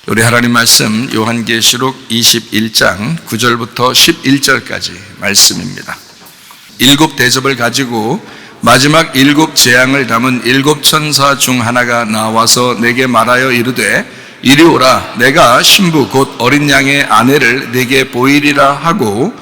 우리 하나님 말씀 요한계시록 21장 9절부터 11절까지 말씀입니다. 7 대접을 가지고 마지막 7 재앙을 담은 7 천사 중 하나가 나와서 내게 말하여 이르되 이리 오라, 내가 신부 곧 어린 양의 아내를 내게 보이리라 하고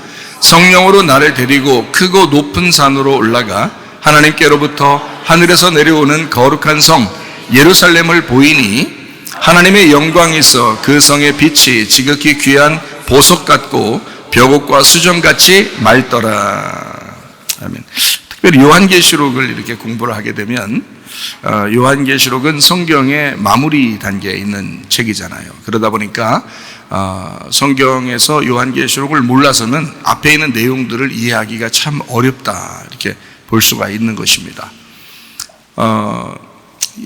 성령으로 나를 데리고 크고 높은 산으로 올라가 하나님께로부터 하늘에서 내려오는 거룩한 성 예루살렘을 보이니 하나님의 영광이 있어 그 성의 빛이 지극히 귀한 보석 같고 벼곡과 수정같이 맑더라. 아멘. 특별히 요한계시록을 이렇게 공부를 하게 되면 요한계시록은 성경의 마무리 단계에 있는 책이잖아요. 그러다 보니까 성경에서 요한계시록을 몰라서는 앞에 있는 내용들을 이해하기가 참 어렵다, 이렇게 볼 수가 있는 것입니다.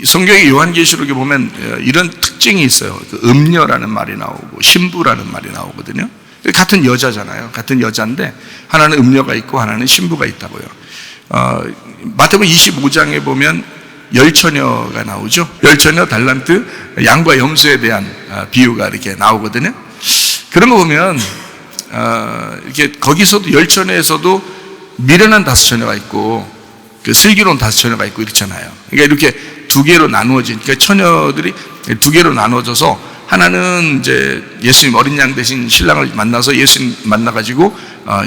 성경의 요한계시록에 보면 이런 특징이 있어요. 음녀라는 말이 나오고 신부라는 말이 나오거든요. 같은 여자잖아요. 같은 여자인데 하나는 음녀가 있고 하나는 신부가 있다고요. 마태복음 25장에 보면 열처녀가 나오죠. 열처녀, 달란트, 양과 염소에 대한 비유가 이렇게 나오거든요. 그런 거 보면 이렇게 거기서도 열처녀에서도 미련한 5처녀가 있고 슬기로운 5처녀가 있고 이렇잖아요. 그러니까 이렇게 2개로 나누어진, 그러니까 처녀들이 2개로 나누어져서 하나는 이제 예수님 어린 양 대신 신랑을 만나서 예수님 만나가지고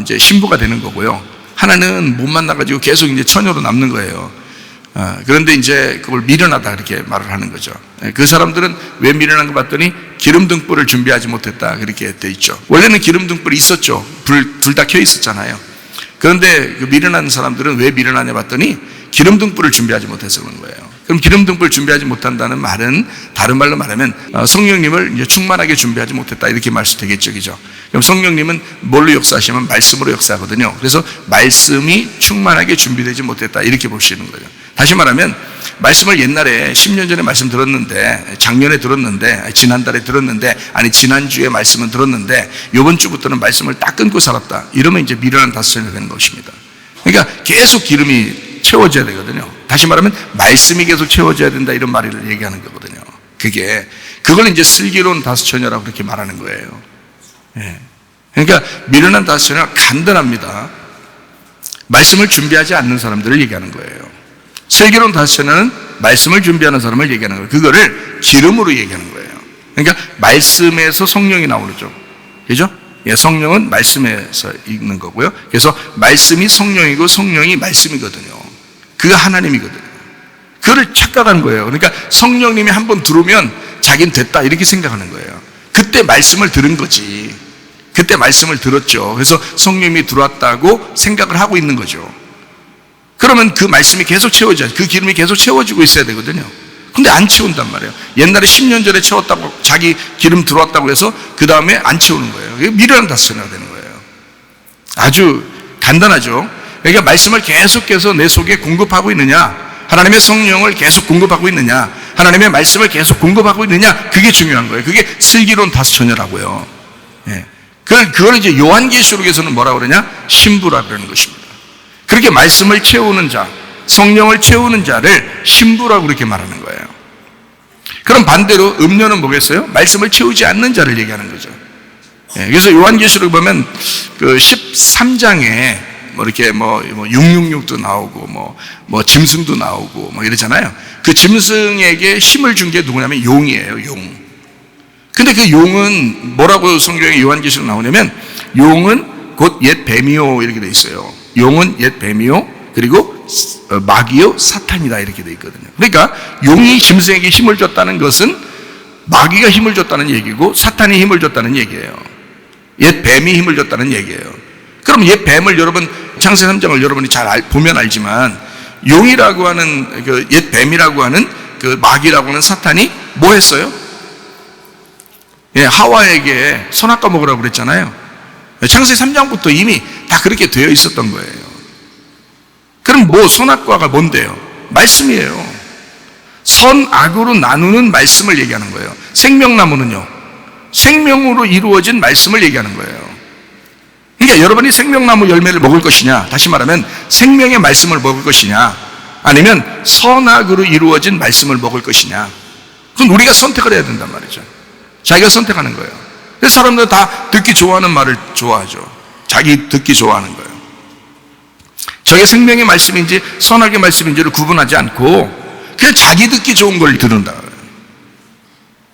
이제 신부가 되는 거고요. 하나는 못 만나가지고 계속 이제 처녀로 남는 거예요. 그런데 이제 그걸 미련하다 이렇게 말을 하는 거죠. 그 사람들은 왜 미련한 거 봤더니 기름 등불을 준비하지 못했다 그렇게 돼 있죠. 원래는 기름 등불이 있었죠. 둘 다 켜 있었잖아요. 그런데 그 미련한 사람들은 왜 미련하냐 봤더니 기름 등불을 준비하지 못해서 그런 거예요. 그럼 기름 등불 준비하지 못한다는 말은 다른 말로 말하면 성령님을 이제 충만하게 준비하지 못했다 이렇게 말씀 되겠죠, 그죠? 그럼 성령님은 뭘로 역사하시면 말씀으로 역사하거든요. 그래서 말씀이 충만하게 준비되지 못했다 이렇게 볼 수 있는 거죠. 다시 말하면 말씀을 옛날에 10년 전에 말씀 들었는데, 작년에 들었는데, 지난달에 들었는데, 아니 지난주에 말씀은 들었는데 이번 주부터는 말씀을 딱 끊고 살았다. 이러면 이제 미련한 5처녀가 되는 것입니다. 그러니까 계속 기름이 채워져야 되거든요. 다시 말하면 말씀이 계속 채워져야 된다 이런 말을 얘기하는 거거든요. 그걸 이제 슬기로운 5처녀라고 그렇게 말하는 거예요. 그러니까 미련한 5처녀가 간단합니다. 말씀을 준비하지 않는 사람들을 얘기하는 거예요. 슬기로운 5처녀는 말씀을 준비하는 사람을 얘기하는 거예요. 그거를 기름으로 얘기하는 거예요. 그러니까 말씀에서 성령이 나오죠. 그죠? 성령은 말씀에서 있는 거고요. 그래서 말씀이 성령이고 성령이 말씀이거든요. 그가 하나님이거든요. 그거를 착각한 거예요. 그러니까 성령님이 한번 들어오면 자기는 됐다 이렇게 생각하는 거예요. 그때 말씀을 들은 거지. 그때 말씀을 들었죠. 그래서 성령님이 들어왔다고 생각을 하고 있는 거죠. 그러면 그 말씀이 계속 채워져야지. 그 기름이 계속 채워지고 있어야 되거든요. 근데 안 채운단 말이에요. 옛날에 10년 전에 채웠다고 자기 기름 들어왔다고 해서 그 다음에 안 채우는 거예요. 미련한 5처녀가 되는 거예요. 아주 간단하죠. 그러니까 말씀을 계속해서 내 속에 공급하고 있느냐, 하나님의 성령을 계속 공급하고 있느냐, 하나님의 말씀을 계속 공급하고 있느냐, 그게 중요한 거예요. 그게 슬기로운 5처녀라고요. 그걸 이제 요한계시록에서는 뭐라고 그러냐? 신부라고 그러는 것입니다. 그렇게 말씀을 채우는 자, 성령을 채우는 자를 신부라고 그렇게 말하는 거예요. 그럼 반대로 음녀는 뭐겠어요? 말씀을 채우지 않는 자를 얘기하는 거죠. 그래서 요한계시록 보면 그 13장에 이렇게 666도 나오고 뭐 짐승도 나오고 이러잖아요. 그 짐승에게 힘을 준 게 누구냐면 용이에요, 용. 근데 그 용은 뭐라고 성경에 요한계시록 나오냐면 용은 곧 옛 뱀이요 이렇게 돼 있어요. 용은 옛 뱀이요 그리고 마귀요 사탄이다 이렇게 돼 있거든요. 그러니까 용이 짐승에게 힘을 줬다는 것은 마귀가 힘을 줬다는 얘기고 사탄이 힘을 줬다는 얘기예요. 옛 뱀이 힘을 줬다는 얘기예요. 그럼 옛 뱀을 여러분 창세기 3장을 여러분이 잘 보면 알지만 용이라고 하는 그 옛 뱀이라고 하는 그 마귀라고 하는 사탄이 뭐 했어요? 하와에게 선악과 먹으라고 그랬잖아요. 창세기 3장부터 이미 다 그렇게 되어 있었던 거예요. 그럼 선악과가 뭔데요? 말씀이에요. 선악으로 나누는 말씀을 얘기하는 거예요. 생명나무는요, 생명으로 이루어진 말씀을 얘기하는 거예요. 그러니까 여러분이 생명나무 열매를 먹을 것이냐, 다시 말하면 생명의 말씀을 먹을 것이냐, 아니면 선악으로 이루어진 말씀을 먹을 것이냐, 그건 우리가 선택을 해야 된단 말이죠. 자기가 선택하는 거예요. 그래서 사람들은 다 듣기 좋아하는 말을 좋아하죠. 자기 듣기 좋아하는 거예요. 저게 생명의 말씀인지 선악의 말씀인지를 구분하지 않고 그냥 자기 듣기 좋은 걸 들은다.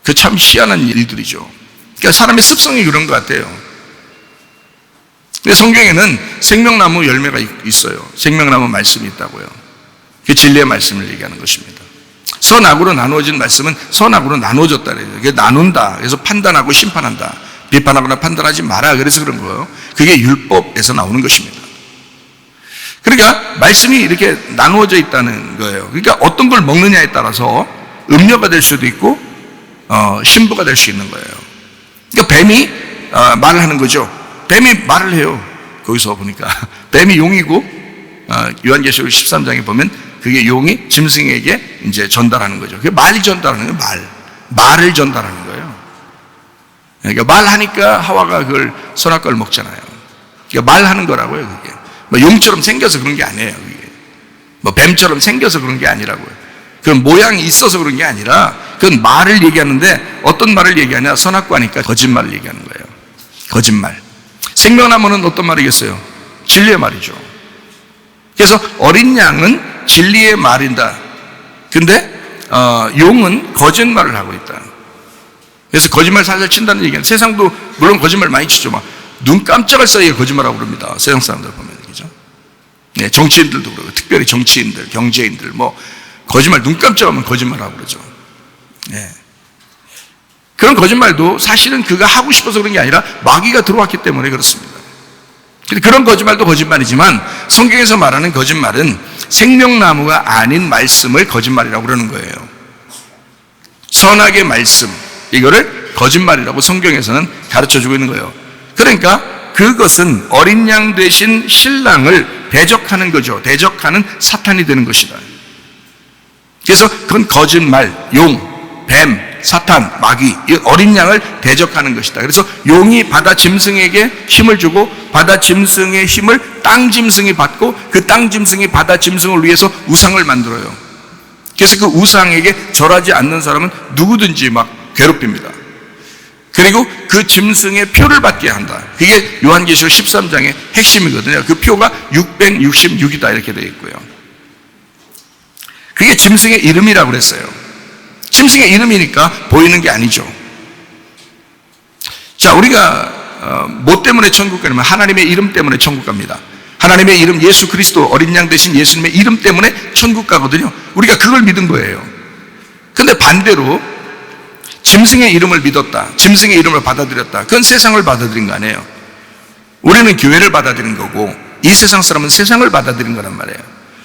그 참 희한한 일들이죠. 그러니까 사람의 습성이 그런 것 같아요. 근데 성경에는 생명나무 열매가 있어요. 생명나무 말씀이 있다고요. 그게 진리의 말씀을 얘기하는 것입니다. 선악으로 나누어진 말씀은 선악으로 나누어졌다 그래요. 그게 나눈다. 그래서 판단하고 심판한다. 비판하거나 판단하지 마라. 그래서 그런 거예요. 그게 율법에서 나오는 것입니다. 그러니까 말씀이 이렇게 나누어져 있다는 거예요. 그러니까 어떤 걸 먹느냐에 따라서 음료가 될 수도 있고 신부가 될 수 있는 거예요. 그러니까 뱀이 말을 하는 거죠. 뱀이 말을 해요. 거기서 보니까 뱀이 용이고 요한계시록 13장에 보면 그게 용이 짐승에게 이제 전달하는 거죠. 그게 말 전달하는 거예요. 말을 전달하는 거예요. 그러니까 말하니까 하와가 그걸 선악과를 먹잖아요. 그러니까 말하는 거라고요. 그게 뭐 용처럼 생겨서 그런 게 아니에요. 그게 뭐 뱀처럼 생겨서 그런 게 아니라고요. 그런 모양이 있어서 그런 게 아니라 그건 말을 얘기하는데 어떤 말을 얘기하냐? 선악과니까 거짓말을 얘기하는 거예요. 거짓말. 생명나무는 어떤 말이겠어요? 진리의 말이죠. 그래서 어린 양은 진리의 말인다. 근데 용은 거짓말을 하고 있다. 그래서 거짓말 살살 친다는 얘기는 세상도 물론 거짓말 많이 치죠. 막 눈 깜짝할 사이에 거짓말하고 그럽니다. 세상 사람들 보면 그죠? 네, 정치인들도 그러고 특별히 정치인들, 경제인들 뭐 거짓말 눈 깜짝하면 거짓말하고 그러죠. 네. 그런 거짓말도 사실은 그가 하고 싶어서 그런 게 아니라 마귀가 들어왔기 때문에 그렇습니다. 그런 거짓말도 거짓말이지만 성경에서 말하는 거짓말은 생명나무가 아닌 말씀을 거짓말이라고 그러는 거예요. 선악의 말씀, 이거를 거짓말이라고 성경에서는 가르쳐주고 있는 거예요. 그러니까 그것은 어린 양 대신 신랑을 대적하는 거죠. 대적하는 사탄이 되는 것이다. 그래서 그건 거짓말, 용, 뱀, 사탄, 마귀, 이 어린 양을 대적하는 것이다. 그래서 용이 바다 짐승에게 힘을 주고 바다 짐승의 힘을 땅 짐승이 받고 그 땅 짐승이 바다 짐승을 위해서 우상을 만들어요. 그래서 그 우상에게 절하지 않는 사람은 누구든지 막 괴롭힙니다. 그리고 그 짐승의 표를 받게 한다. 그게 요한계시록 13장의 핵심이거든요. 그 표가 666이다 이렇게 되어 있고요. 그게 짐승의 이름이라고 그랬어요. 짐승의 이름이니까 보이는 게 아니죠. 자, 우리가 뭐 때문에 천국 가냐면 하나님의 이름 때문에 천국 갑니다. 하나님의 이름 예수 그리스도 어린 양 대신 예수님의 이름 때문에 천국 가거든요. 우리가 그걸 믿은 거예요. 근데 반대로 짐승의 이름을 믿었다. 짐승의 이름을 받아들였다. 그건 세상을 받아들인 거 아니에요. 우리는 교회를 받아들인 거고 이 세상 사람은 세상을 받아들인 거란 말이에요.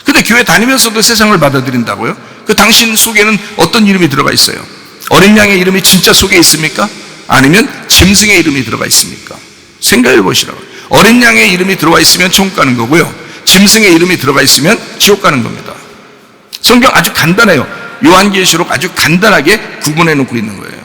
근데 교회 다니면서도 세상을 받아들인다고요? 그 당신 속에는 어떤 이름이 들어가 있어요? 어린 양의 이름이 진짜 속에 있습니까? 아니면 짐승의 이름이 들어가 있습니까? 생각해 보시라고요. 어린 양의 이름이 들어가 있으면 천국 가는 거고요. 짐승의 이름이 들어가 있으면 지옥 가는 겁니다. 성경 아주 간단해요. 요한계시록 아주 간단하게 구분해 놓고 있는 거예요.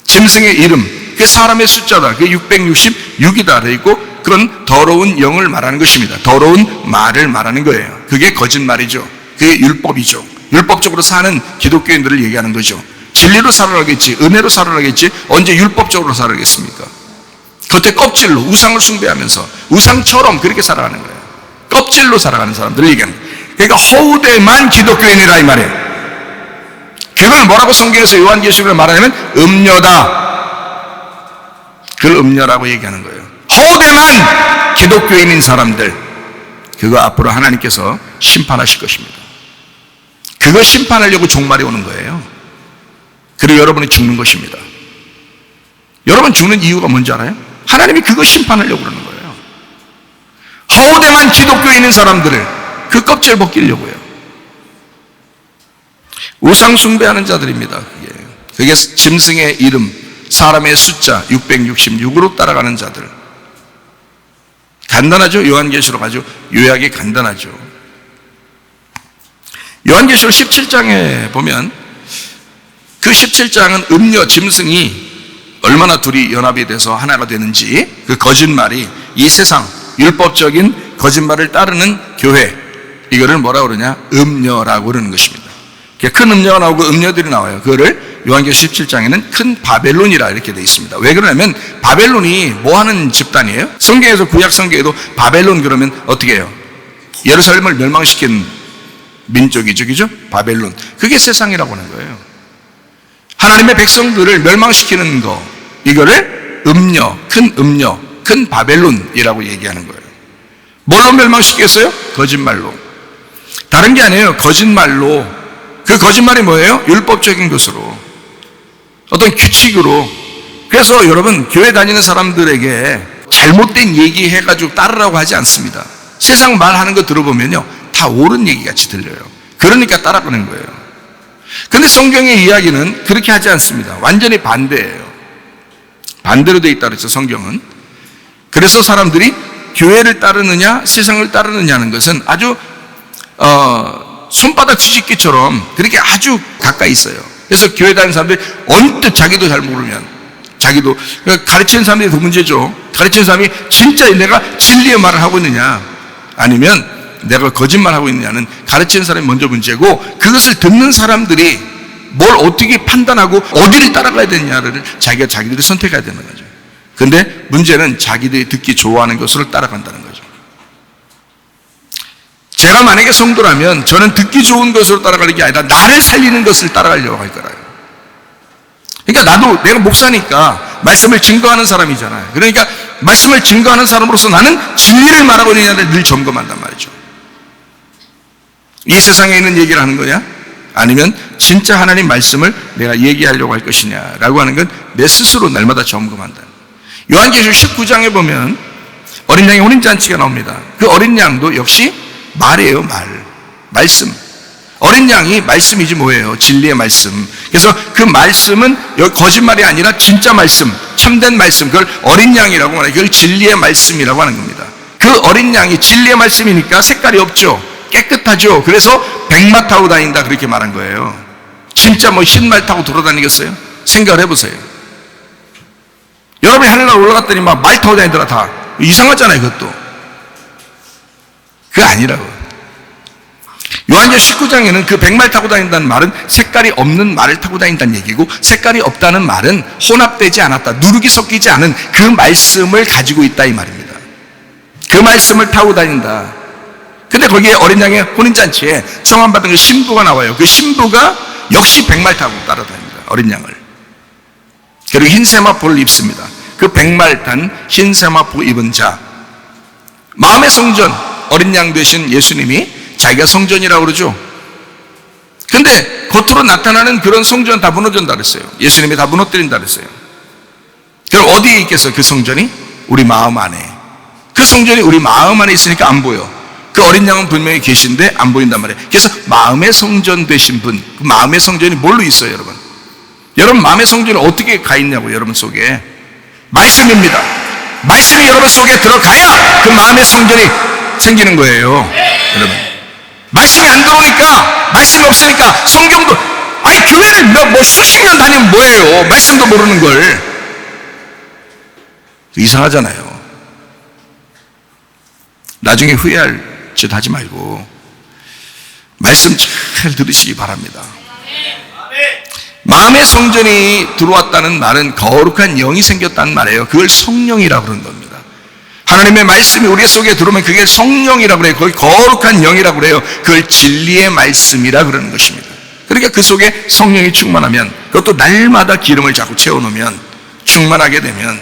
짐승의 이름, 그게 사람의 숫자다. 그게 666이다 되어 있고 그런 더러운 영을 말하는 것입니다. 더러운 말을 말하는 거예요. 그게 거짓말이죠. 그게 율법이죠. 율법적으로 사는 기독교인들을 얘기하는 거죠. 진리로 살아가겠지, 은혜로 살아가겠지, 언제 율법적으로 살아가겠습니까? 겉에 껍질로 우상을 숭배하면서 우상처럼 그렇게 살아가는 거예요. 껍질로 살아가는 사람들을 얘기하는 거예요. 그러니까 허우대만 기독교인이라 이 말이에요. 그걸 뭐라고 성경에서 요한계시록에 말하냐면 음녀다. 그걸 음녀라고 얘기하는 거예요. 허우대만 기독교인인 사람들, 그거 앞으로 하나님께서 심판하실 것입니다. 그거 심판하려고 종말이 오는 거예요. 그리고 여러분이 죽는 것입니다. 여러분 죽는 이유가 뭔지 알아요? 하나님이 그거 심판하려고 그러는 거예요. 허우대만 기독교인인 사람들을 그 껍질 벗기려고요. 우상 숭배하는 자들입니다. 그게 짐승의 이름, 사람의 숫자 666으로 따라가는 자들. 간단하죠? 요한계시록 아주 요약이 간단하죠. 요한계시록 17장에 보면 그 17장은 음녀, 짐승이 얼마나 둘이 연합이 돼서 하나가 되는지, 그 거짓말이 이 세상 율법적인 거짓말을 따르는 교회, 이거를 뭐라고 그러냐? 음녀라고 그러는 것입니다. 큰 음녀가 나오고 음녀들이 나와요. 그거를 요한계시록 17장에는 큰 바벨론이라 이렇게 되어 있습니다. 왜 그러냐면 바벨론이 뭐 하는 집단이에요? 성경에서 구약 성경에도 바벨론 그러면 어떻게 해요? 예루살렘을 멸망시킨 민족이죠, 그죠? 바벨론. 그게 세상이라고 하는 거예요. 하나님의 백성들을 멸망시키는 거, 이거를 큰 바벨론이라고 얘기하는 거예요. 뭘로 멸망시켰어요? 거짓말로. 다른 게 아니에요. 거짓말로. 그 거짓말이 뭐예요? 율법적인 것으로, 어떤 규칙으로. 그래서 여러분, 교회 다니는 사람들에게 잘못된 얘기 해가지고 따르라고 하지 않습니다. 세상 말하는 거 들어보면요, 다 옳은 얘기 같이 들려요. 그러니까 따라가는 거예요. 근데 성경의 이야기는 그렇게 하지 않습니다. 완전히 반대예요. 반대로 돼 있다 그랬죠, 성경은. 그래서 사람들이 교회를 따르느냐 세상을 따르느냐는 것은 아주 손바닥 뒤집기처럼 그렇게 아주 가까이 있어요. 그래서 교회 다니는 사람들이 언뜻 자기도 잘 모르면, 자기도 가르치는 사람들이 더 문제죠. 가르치는 사람이 진짜 내가 진리의 말을 하고 있느냐 아니면 내가 거짓말하고 있느냐는 가르치는 사람이 먼저 문제고, 그것을 듣는 사람들이 뭘 어떻게 판단하고 어디를 따라가야 되느냐를 자기들이 선택해야 되는 거죠. 근데 문제는 자기들이 듣기 좋아하는 것으로 따라간다는 거죠. 제가 만약에 성도라면 저는 듣기 좋은 것으로 따라가는 게 아니라 나를 살리는 것을 따라가려고 할 거라요. 그러니까 나도 내가 목사니까 말씀을 증거하는 사람이잖아요. 그러니까 말씀을 증거하는 사람으로서 나는 진리를 말하고 있느냐를 늘 점검한단 말이죠. 이 세상에 있는 얘기를 하는 거냐? 아니면 진짜 하나님 말씀을 내가 얘기하려고 할 것이냐라고 하는 건 내 스스로 날마다 점검한다. 요한계시록 19장에 보면 어린 양의 혼인잔치가 나옵니다. 그 어린 양도 역시 말이에요, 말씀. 어린 양이 말씀이지 뭐예요? 진리의 말씀. 그래서 그 말씀은 거짓말이 아니라 진짜 말씀, 참된 말씀, 그걸 어린 양이라고 말해요. 그걸 진리의 말씀이라고 하는 겁니다. 그 어린 양이 진리의 말씀이니까 색깔이 없죠. 깨끗하죠. 그래서 백마 타고 다닌다 그렇게 말한 거예요. 진짜 뭐 흰말 타고 돌아다니겠어요? 생각을 해보세요. 여러분이 하늘나라 올라갔더니 막 말 타고 다니더라. 다 이상하잖아요. 그것도 그거 아니라고. 요한계시록 19장에는 그 백말 타고 다닌다는 말은 색깔이 없는 말을 타고 다닌다는 얘기고, 색깔이 없다는 말은 혼합되지 않았다, 누룩이 섞이지 않은 그 말씀을 가지고 있다 이 말입니다. 그 말씀을 타고 다닌다. 근데 거기에 어린 양의 혼인잔치에 청함받은 그 신부가 나와요. 그 신부가 역시 백말 타고 따라다닙니다. 어린 양을. 그리고 흰 세마포를 입습니다. 그 백말 탄 흰 세마포 입은 자, 마음의 성전, 어린 양 되신 예수님이 자기가 성전이라고 그러죠. 근데 겉으로 나타나는 그런 성전 다 무너진다 그랬어요. 예수님이 다 무너뜨린다 그랬어요. 그럼 어디에 있겠어요? 그 성전이? 우리 마음 안에. 그 성전이 우리 마음 안에 있으니까 안 보여. 그 어린 양은 분명히 계신데 안 보인단 말이에요. 그래서 마음의 성전 되신 분, 그 마음의 성전이 뭘로 있어요, 여러분? 여러분 마음의 성전이 어떻게 가 있냐고, 여러분 속에? 말씀입니다. 말씀이 여러분 속에 들어가야 그 마음의 성전이 생기는 거예요. 여러분, 말씀이 안 들어오니까, 말씀이 없으니까 성경도, 아니 교회를 뭐 수십 년 다니면 뭐예요? 말씀도 모르는 걸. 이상하잖아요. 나중에 후회할 짓 하지 말고 말씀 잘 들으시기 바랍니다. 마음의 성전이 들어왔다는 말은 거룩한 영이 생겼다는 말이에요. 그걸 성령이라고 그러는 겁니다. 하나님의 말씀이 우리 속에 들어오면 그게 성령이라고 그래요. 거기 거룩한 영이라고 그래요. 그걸 진리의 말씀이라 그러는 것입니다. 그러니까 그 속에 성령이 충만하면, 그것도 날마다 기름을 자꾸 채워놓으면, 충만하게 되면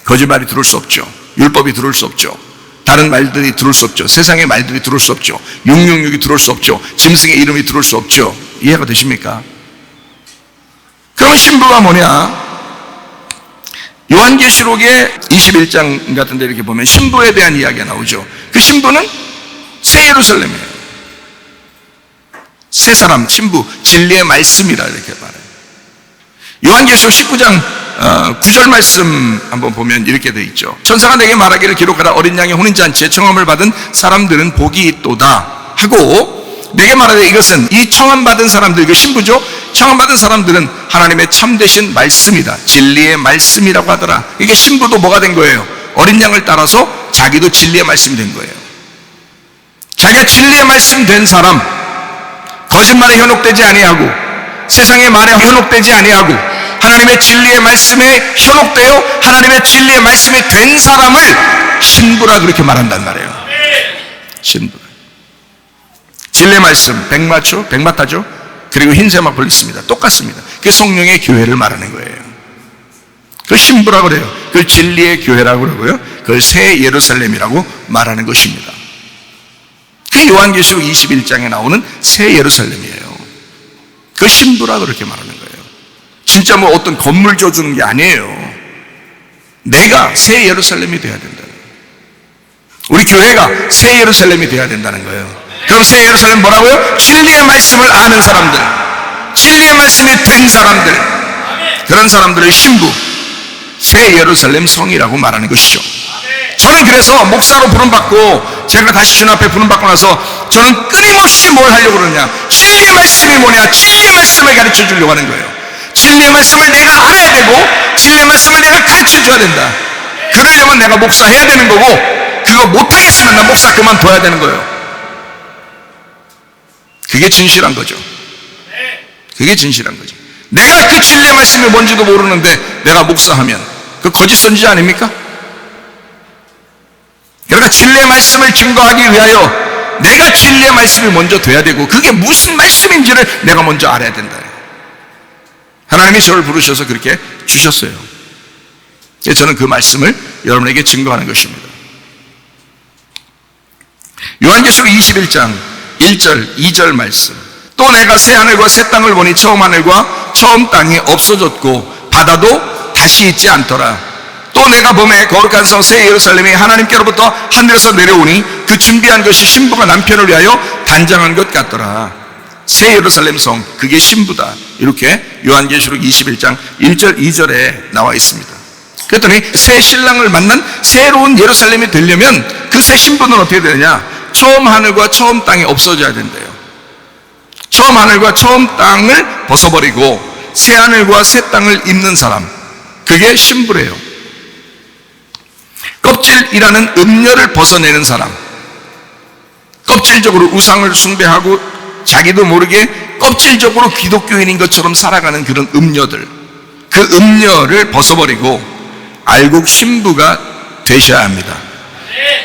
거짓말이 들어올 수 없죠. 율법이 들어올 수 없죠. 다른 말들이 들어올 수 없죠. 세상의 말들이 들어올 수 없죠. 666이 들어올 수 없죠. 짐승의 이름이 들어올 수 없죠. 이해가 되십니까? 그러면 신부가 뭐냐? 요한계시록의 21장 같은 데 이렇게 보면 신부에 대한 이야기가 나오죠. 그 신부는 새 예루살렘이에요. 새 사람, 신부, 진리의 말씀이라 이렇게 말해요. 요한계시록 19장 9절 말씀 한번 보면 이렇게 되어 있죠. 천사가 내게 말하기를 기록하라. 어린 양의 혼인잔치에 청함을 받은 사람들은 복이 있도다 하고, 내게 말하되 이것은 이 청함받은 사람들, 이거 신부죠. 청함받은 사람들은 하나님의 참되신 말씀이다, 진리의 말씀이라고 하더라. 이게 신부도 뭐가 된 거예요? 어린 양을 따라서 자기도 진리의 말씀이 된 거예요. 자기가 진리의 말씀 된 사람, 거짓말에 현혹되지 아니하고 세상의 말에 현혹되지 아니하고 하나님의 진리의 말씀에 현혹되어 하나님의 진리의 말씀이 된 사람을 신부라 그렇게 말한단 말이에요. 신부. 진리의 말씀 백마초, 백마타죠. 그리고 흰세마포를 있습니다. 똑같습니다. 그 성령의 교회를 말하는 거예요. 그 신부라고 그래요. 그 진리의 교회라고 그러고요. 그걸 새 예루살렘이라고 말하는 것입니다. 그 요한계시록 21장에 나오는 새 예루살렘이에요. 그 신부라 그렇게 말하는 거예요. 진짜 뭐 어떤 건물 줘주는 게 아니에요. 내가 새 예루살렘이 돼야 된다. 우리 교회가 새 예루살렘이 돼야 된다는 거예요. 그럼 새 예루살렘 뭐라고요? 진리의 말씀을 아는 사람들, 진리의 말씀이 된 사람들, 그런 사람들을 신부, 새 예루살렘 성이라고 말하는 것이죠. 저는 그래서 목사로 부름받고 제가 다시 주님 앞에 부름받고 나서 저는 끊임없이 뭘 하려고 그러냐, 진리의 말씀이 뭐냐, 진리의 말씀을 가르쳐 주려고 하는 거예요. 진리의 말씀을 내가 알아야 되고 진리의 말씀을 내가 가르쳐 줘야 된다. 그러려면 내가 목사해야 되는 거고, 그거 못하겠으면 나 목사 그만둬야 되는 거예요. 그게 진실한 거죠. 그게 진실한 거죠. 내가 그 진리의 말씀이 뭔지도 모르는데 내가 목사하면 그 거짓 선지자 아닙니까? 그러니까 진리의 말씀을 증거하기 위하여 내가 진리의 말씀이 먼저 돼야 되고, 그게 무슨 말씀인지를 내가 먼저 알아야 된다. 하나님이 저를 부르셔서 그렇게 주셨어요. 저는 그 말씀을 여러분에게 증거하는 것입니다. 요한계시록 21장 1절 2절 말씀. 또 내가 새 하늘과 새 땅을 보니 처음 하늘과 처음 땅이 없어졌고 바다도 다시 있지 않더라. 또 내가 범에 거룩한 성 새 예루살렘이 하나님께로부터 하늘에서 내려오니 그 준비한 것이 신부가 남편을 위하여 단장한 것 같더라. 새 예루살렘 성, 그게 신부다. 이렇게 요한계시록 21장 1절 2절에 나와 있습니다. 그랬더니 새 신랑을 만난 새로운 예루살렘이 되려면 그 새 신부는 어떻게 되느냐? 처음 하늘과 처음 땅이 없어져야 된대요. 처음 하늘과 처음 땅을 벗어버리고 새 하늘과 새 땅을 입는 사람, 그게 신부래요. 껍질이라는 음녀를 벗어내는 사람, 껍질적으로 우상을 숭배하고 자기도 모르게 껍질적으로 기독교인인 것처럼 살아가는 그런 음녀들, 그 음녀를 벗어버리고 알곡 신부가 되셔야 합니다.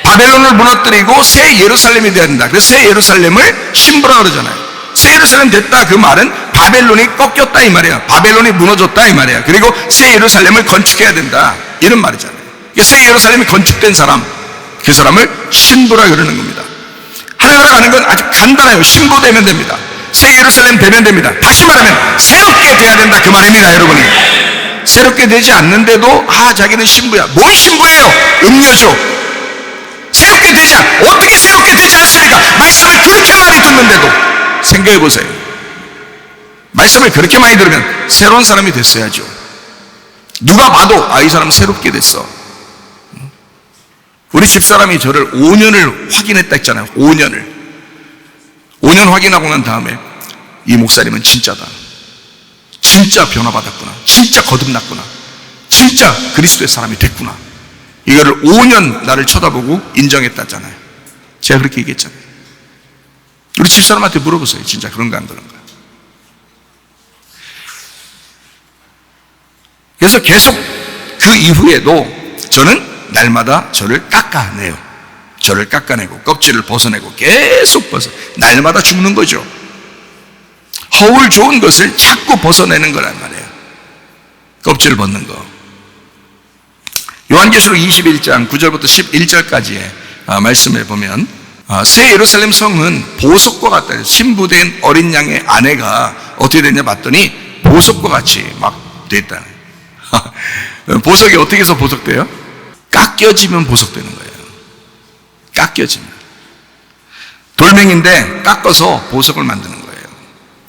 바벨론을 무너뜨리고 새 예루살렘이 되어야 된다. 그래서 새 예루살렘을 신부라 그러잖아요. 새 예루살렘 됐다, 그 말은 바벨론이 꺾였다 이 말이야. 바벨론이 무너졌다 이 말이야. 그리고 새 예루살렘을 건축해야 된다, 이런 말이잖아요. 새 예루살렘이 건축된 사람, 그 사람을 신부라 그러는 겁니다. 하나님으로 가는 건 아주 간단해요. 신부 되면 됩니다. 새 예루살렘 되면 됩니다. 다시 말하면 새롭게 돼야 된다, 그 말입니다. 여러분이 새롭게 되지 않는데도 자기는 신부야. 뭘 신부예요? 음녀죠. 새롭게 되지 어떻게 새롭게 되지 않습니까? 말씀을 그렇게 많이 듣는데도. 생각해 보세요. 말씀을 그렇게 많이 들으면 새로운 사람이 됐어야죠. 누가 봐도 이 사람 새롭게 됐어. 우리 집사람이 저를 5년을 확인했다 했잖아요. 5년 확인하고 난 다음에 이 목사님은 진짜다, 진짜 변화받았구나, 진짜 거듭났구나, 진짜 그리스도의 사람이 됐구나, 이거를 5년 나를 쳐다보고 인정했다잖아요. 제가 그렇게 얘기했잖아요. 우리 집사람한테 물어보세요. 진짜 그런가 안 그런가. 그래서 계속 그 이후에도 저는 날마다 저를 깎아내요. 저를 깎아내고 껍질을 벗어내고 계속 날마다 죽는 거죠. 허울 좋은 것을 자꾸 벗어내는 거란 말이에요. 껍질을 벗는 거. 요한계시록 21장 9절부터 11절까지의 말씀을 보면 새 예루살렘 성은 보석과 같다. 신부된 어린 양의 아내가 어떻게 됐냐 봤더니 보석과 같이 막 됐다는. 보석이 어떻게 해서 보석돼요? 깎여지면 보석되는 거예요. 깎여지면. 돌멩인데 깎아서 보석을 만드는 거예요.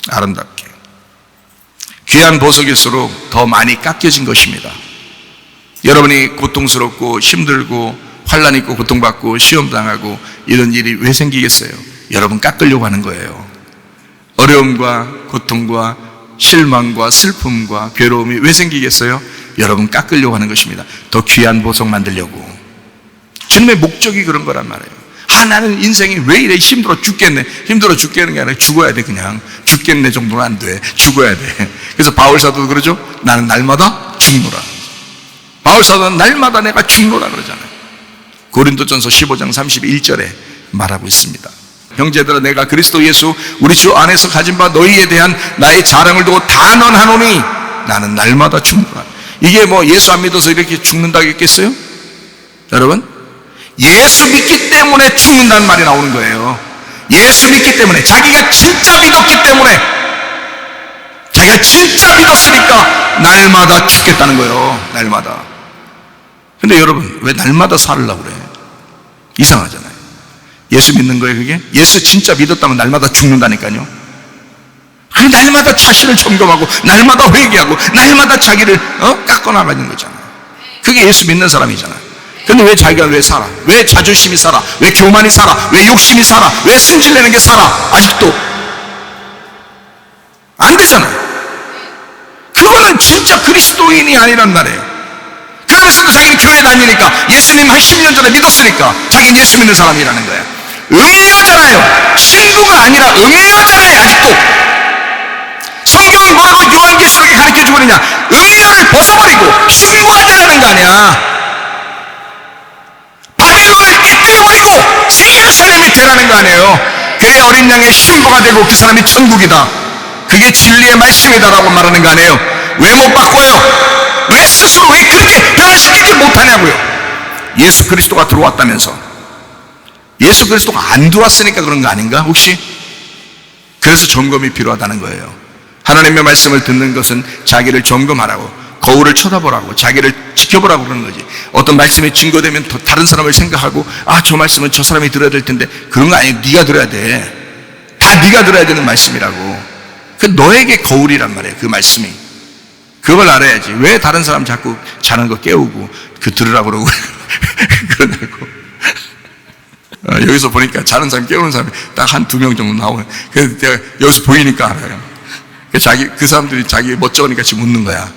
아름답게. 귀한 보석일수록 더 많이 깎여진 것입니다. 여러분이 고통스럽고 힘들고 환난 있고 고통받고 시험당하고 이런 일이 왜 생기겠어요? 여러분 깎으려고 하는 거예요. 어려움과 고통과 실망과 슬픔과 괴로움이 왜 생기겠어요? 여러분 깎으려고 하는 것입니다. 더 귀한 보석 만들려고. 주님의 목적이 그런 거란 말이에요. 나는 인생이 왜 이래 힘들어 죽겠네. 힘들어 죽겠는 게 아니라 죽어야 돼. 그냥 죽겠네 정도는 안 돼. 죽어야 돼. 그래서 바울사도도 그러죠. 나는 날마다 죽노라. 바울사도는 날마다 내가 죽노라 그러잖아요. 고린도전서 15장 31절에 말하고 있습니다. 형제들아, 내가 그리스도 예수 우리 주 안에서 가진 바 너희에 대한 나의 자랑을 두고 단언하노니 나는 날마다 죽노라. 이게 뭐 예수 안 믿어서 이렇게 죽는다겠어요? 여러분, 예수 믿기 때문에 죽는다는 말이 나오는 거예요. 예수 믿기 때문에, 자기가 진짜 믿었기 때문에, 자기가 진짜 믿었으니까 날마다 죽겠다는 거예요. 날마다. 근데 여러분, 왜 날마다 살으려고 그래? 이상하잖아요. 예수 믿는 거예요, 그게? 예수 진짜 믿었다면 날마다 죽는다니까요. 아니, 날마다 자신을 점검하고, 날마다 회개하고, 날마다 자기를 깎아나가는 거잖아요. 그게 예수 믿는 사람이잖아요. 근데 왜 자기가 왜 살아? 왜 자존심이 살아? 왜 교만이 살아? 왜 욕심이 살아? 왜 승질내는 게 살아? 아직도 안 되잖아요. 그거는 진짜 그리스도인이 아니란 말이에요. 그러면서도 자기는 교회 다니니까, 예수님 한 10년 전에 믿었으니까 자기는 예수 믿는 사람이라는 거예요. 음녀잖아요. 신부가 아니라 음녀잖아요. 아직도 성경이 뭐라고 요한계시록에 가르쳐주고 있느냐? 음녀를 벗어버리고 신부하자라는 거 아니야. 바빌론을 이끌어버리고 새 예루살렘이 되라는 거 아니에요. 그래야 어린 양의 신부가 되고 그 사람이 천국이다. 그게 진리의 말씀이다라고 말하는 거 아니에요. 왜 못 바꿔요? 왜 스스로 왜 그렇게 변화시키지 못하냐고요. 예수 그리스도가 들어왔다면서. 예수 그리스도가 안 들어왔으니까 그런 거 아닌가 혹시? 그래서 점검이 필요하다는 거예요. 하나님의 말씀을 듣는 것은 자기를 점검하라고, 거울을 쳐다보라고, 자기를 지켜보라고 그러는 거지. 어떤 말씀이 증거되면 더 다른 사람을 생각하고, 저 말씀은 저 사람이 들어야 될 텐데, 그런 거 아니에요. 네가 들어야 돼. 다 네가 들어야 되는 말씀이라고. 그 너에게 거울이란 말이에요. 그 말씀이. 그걸 알아야지. 왜 다른 사람 자꾸 자는 거 깨우고 그 들으라고 그러고 그러냐고. 여기서 보니까 자는 사람 깨우는 사람이 딱 한 2명 정도 나오네. 그래서 내가 여기서 보이니까 알아요. 그 사람들이 자기 멋쩍으니까 지금 웃는 거야.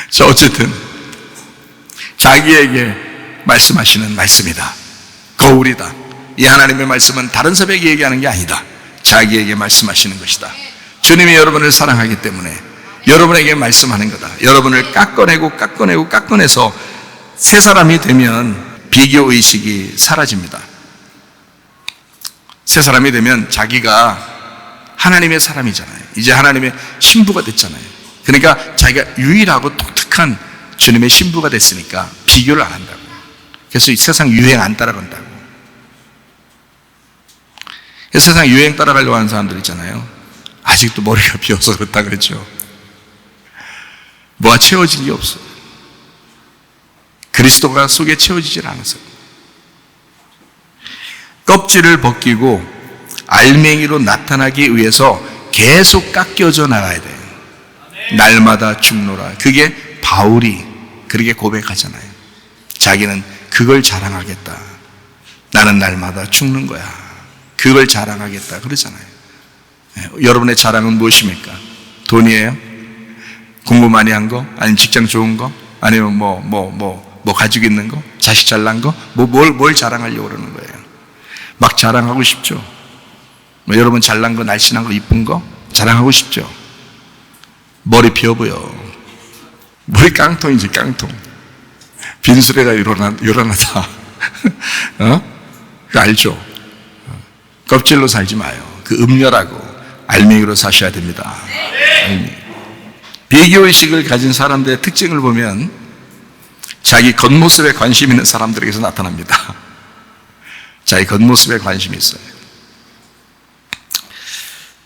자, 어쨌든 자기에게 말씀하시는 말씀이다. 거울이다. 이 하나님의 말씀은 다른 사람에게 얘기하는 게 아니다. 자기에게 말씀하시는 것이다. 주님이 여러분을 사랑하기 때문에 여러분에게 말씀하는 거다. 여러분을 깎아내서 새 사람이 되면 비교의식이 사라집니다. 새 사람이 되면 자기가 하나님의 사람이잖아요. 이제 하나님의 신부가 됐잖아요. 그러니까 자기가 유일하고 독특한 주님의 신부가 됐으니까 비교를 안 한다고. 그래서 이 세상 유행 안 따라간다고. 세상 유행 따라가려고 하는 사람들 있잖아요. 아직도 머리가 비어서 그렇다 그랬죠. 뭐가 채워진 게 없어요. 그리스도가 속에 채워지질 않았어요. 껍질을 벗기고 알맹이로 나타나기 위해서 계속 깎여져 나가야 돼요. 날마다 죽노라. 그게 바울이 그렇게 고백하잖아요. 자기는 그걸 자랑하겠다. 나는 날마다 죽는 거야. 그걸 자랑하겠다 그러잖아요. 여러분의 자랑은 무엇입니까? 돈이에요? 공부 많이 한 거? 아니면 직장 좋은 거? 아니면 뭐 가지고 있는 거? 자식 잘난 거? 뭘 자랑하려고 그러는 거예요? 막 자랑하고 싶죠? 여러분 잘난 거, 날씬한 거, 이쁜 거? 자랑하고 싶죠? 머리 비어 보여. 머리 깡통이지, 깡통. 빈수레가 요란하다. 그거 알죠? 껍질로 살지 마요. 그 음녀라고 알맹이로 사셔야 됩니다. 비교의식을 가진 사람들의 특징을 보면 자기 겉모습에 관심 있는 사람들에게서 나타납니다. 자기 겉모습에 관심이 있어요.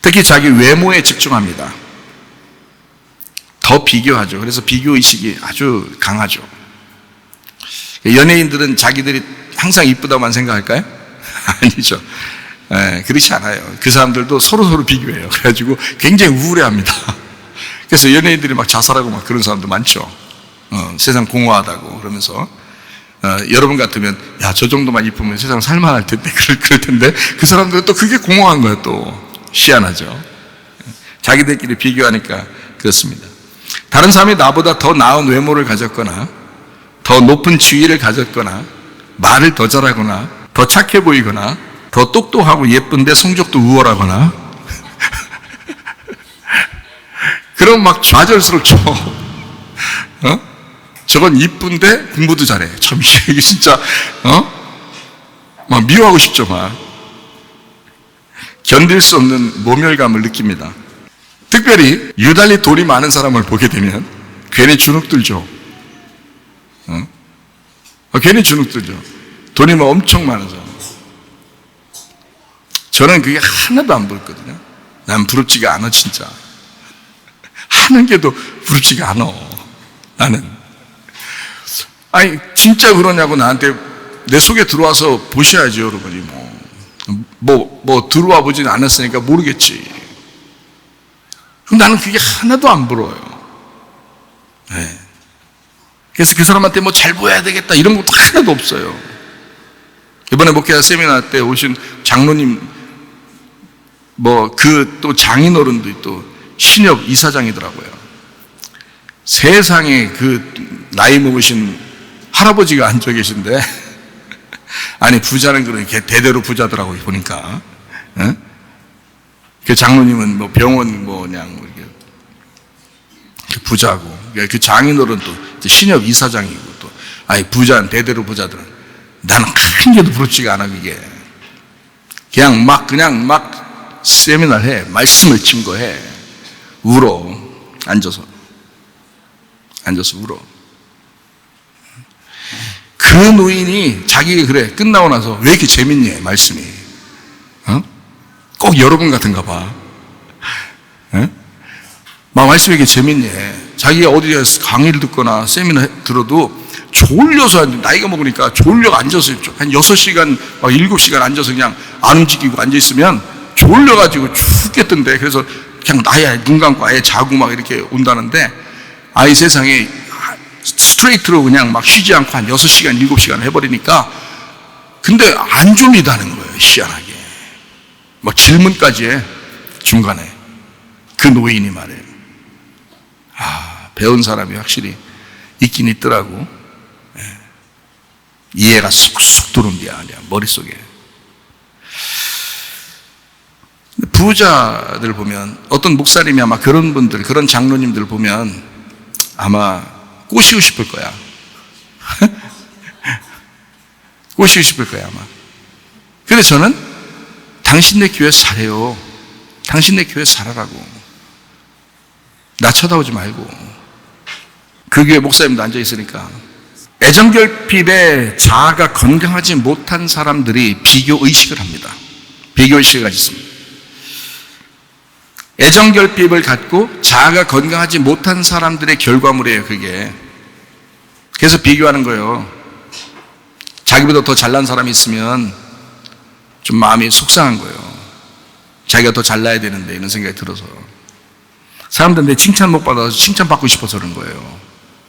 특히 자기 외모에 집중합니다. 더 비교하죠. 그래서 비교의식이 아주 강하죠. 연예인들은 자기들이 항상 이쁘다고만 생각할까요? 아니죠. 그렇지 않아요. 그 사람들도 서로 비교해요. 그래가지고 굉장히 우울해합니다. 그래서 연예인들이 막 자살하고 막 그런 사람도 많죠. 세상 공허하다고 그러면서 여러분 같으면 야, 저 정도만 이쁘면 세상 살만할 텐데 그럴 텐데 그 사람들은 또 그게 공허한 거예요. 또 희한하죠. 자기들끼리 비교하니까 그렇습니다. 다른 사람이 나보다 더 나은 외모를 가졌거나 더 높은 지위를 가졌거나 말을 더 잘하거나 더 착해 보이거나 더 똑똑하고 예쁜데 성적도 우월하거나 그럼 막 좌절스럽죠. 저건 이쁜데 공부도 잘해. 참 이게 진짜 막 미워하고 싶죠. 막 견딜 수 없는 모멸감을 느낍니다. 특별히 유달리 돈이 많은 사람을 보게 되면 괜히 주눅 들죠. 괜히 주눅 들죠. 돈이 막 엄청 많은 사람. 저는 그게 하나도 안 부럽거든요. 난 부럽지가 않아 진짜. 하는 게도 부럽지가 않아. 나는. 아니 진짜 그러냐고 나한테 내 속에 들어와서 보셔야죠 여러분이. 뭐 들어와 보진 않았으니까 모르겠지. 나는 그게 하나도 안 부러워요. 네. 그래서 그 사람한테 뭐 잘 보여야 되겠다 이런 것도 하나도 없어요. 이번에 목회자 세미나 때 오신 장로님 또 장인어른도 또 신협 이사장이더라고요. 세상에 그 나이 먹으신 할아버지가 앉아 계신데 아니 부자는 그렇게 대대로 부자더라고요 보니까. 그 장로님은 뭐 병원 그냥 이렇게 부자고 그 장인어른 또 신협 이사장이고 또 아니 부자는 대대로 부자들은 나는 한 개도 부럽지가 않아 그게. 그냥 막 세미나를 해. 말씀을 증거해. 울어. 앉아서 울어. 그 노인이 자기가 그래 끝나고 나서 왜 이렇게 재밌니 말씀이. 꼭 여러분 같은가 봐. 막 말씀이 이렇게 재밌니. 자기가 어디에 강의를 듣거나 세미나 들어도 졸려서 나이가 먹으니까 졸려 앉아서 한 6시간 막 7시간 앉아서 그냥 안 움직이고 앉아있으면 졸려가지고 죽겠던데. 그래서 그냥 나야 눈 감고 아예 자고 막 이렇게 온다는데 아이 세상에 스트레이트로 그냥 막 쉬지 않고 한 6시간 7시간 해버리니까 근데 안 졸리다는 거예요. 희한하게 막 질문까지 해 중간에. 그 노인이 말해요. 배운 사람이 확실히 있긴 있더라고. 이해가 쏙쏙 들어온대야 머릿속에. 부자들 보면 어떤 목사님이 아마 그런 분들 그런 장로님들 보면 아마 꼬시고 싶을 거야. 꼬시고 싶을 거야 아마. 근데 저는 당신네 교회에서 잘해요. 당신네 교회에서 잘하라고. 나 쳐다보지 말고. 그 교회 목사님도 앉아있으니까 애정결핍에 자아가 건강하지 못한 사람들이 비교의식을 합니다. 비교의식을 가졌습니다. 애정결핍을 갖고 자아가 건강하지 못한 사람들의 결과물이에요 그게. 그래서 비교하는 거예요. 자기보다 더 잘난 사람이 있으면 좀 마음이 속상한 거예요. 자기가 더 잘나야 되는데 이런 생각이 들어서. 사람들한테 칭찬 못 받아서 칭찬받고 싶어서 그런 거예요.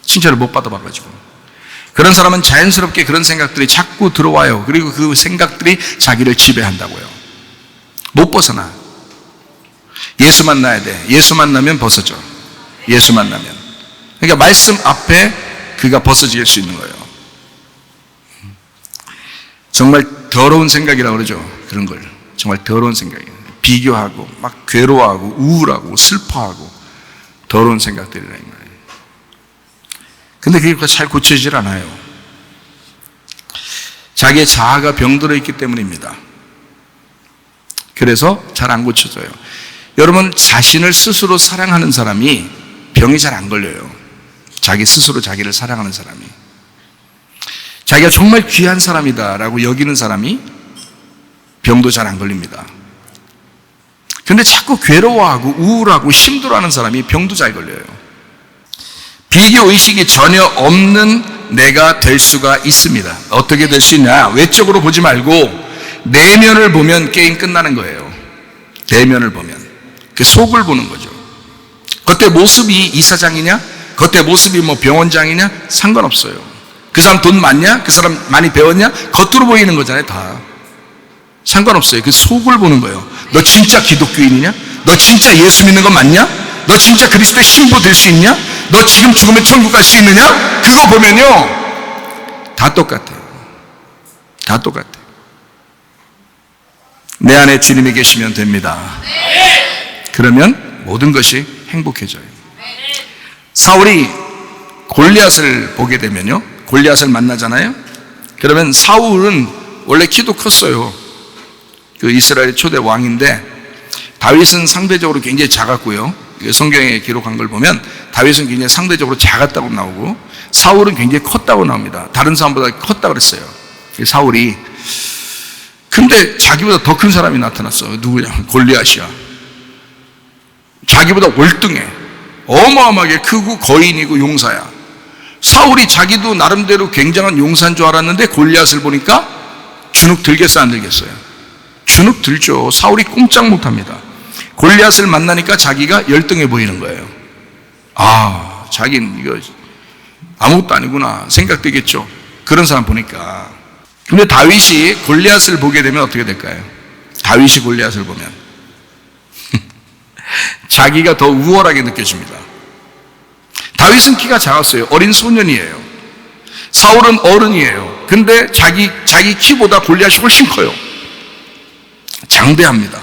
칭찬을 못 받아봐가지고. 그런 사람은 자연스럽게 그런 생각들이 자꾸 들어와요. 그리고 그 생각들이 자기를 지배한다고요. 못 벗어나. 예수 만나야 돼. 예수 만나면 벗어져. 예수 만나면. 그러니까 말씀 앞에 그가 벗어질 수 있는 거예요. 정말 더러운 생각이라고 그러죠. 그런 걸. 정말 더러운 생각이에요. 비교하고 막 괴로워하고 우울하고 슬퍼하고 더러운 생각들이라는 거예요. 근데 그게 잘 고쳐지질 않아요. 자기의 자아가 병들어 있기 때문입니다. 그래서 잘 안 고쳐져요. 여러분 자신을 스스로 사랑하는 사람이 병이 잘 안 걸려요. 자기 스스로 자기를 사랑하는 사람이. 자기가 정말 귀한 사람이다라고 여기는 사람이 병도 잘 안 걸립니다. 근데 자꾸 괴로워하고 우울하고 힘들어하는 사람이 병도 잘 걸려요. 비교의식이 전혀 없는 내가 될 수가 있습니다. 어떻게 될 수 있냐? 외적으로 보지 말고 내면을 보면 게임 끝나는 거예요. 내면을 보면. 그 속을 보는 거죠. 겉에 모습이 이사장이냐? 겉에 모습이 뭐 병원장이냐? 상관없어요. 그 사람 돈 많냐? 그 사람 많이 배웠냐? 겉으로 보이는 거잖아요, 다. 상관없어요. 그 속을 보는 거예요. 너 진짜 기독교인이냐? 너 진짜 예수 믿는 거 맞냐? 너 진짜 그리스도의 신부 될 수 있냐? 너 지금 죽으면 천국 갈 수 있느냐? 그거 보면요 다 똑같아요. 다 똑같아요. 내 안에 주님이 계시면 됩니다. 그러면 모든 것이 행복해져요. 사울이 골리앗을 보게 되면요, 골리앗을 만나잖아요. 그러면 사울은 원래 키도 컸어요. 그 이스라엘 초대 왕인데, 다윗은 상대적으로 굉장히 작았고요. 성경에 기록한 걸 보면 다윗은 굉장히 상대적으로 작았다고 나오고, 사울은 굉장히 컸다고 나옵니다. 다른 사람보다 컸다고 그랬어요. 사울이. 근데 자기보다 더 큰 사람이 나타났어. 누구냐? 골리앗이야. 자기보다 월등해. 어마어마하게 크고 거인이고 용사야. 사울이 자기도 나름대로 굉장한 용사인 줄 알았는데 골리앗을 보니까 주눅 들겠어, 안 들겠어요? 주눅 들죠. 사울이 꼼짝 못합니다. 골리앗을 만나니까 자기가 열등해 보이는 거예요. 아, 자기는 이거 아무것도 아니구나 생각되겠죠. 그런 사람 보니까. 근데 다윗이 골리앗을 보게 되면 어떻게 될까요? 다윗이 골리앗을 보면 자기가 더 우월하게 느껴집니다. 다윗은 키가 작았어요. 어린 소년이에요. 사울은 어른이에요. 근데 자기 키보다 골리앗이 훨씬 커요. 장대합니다.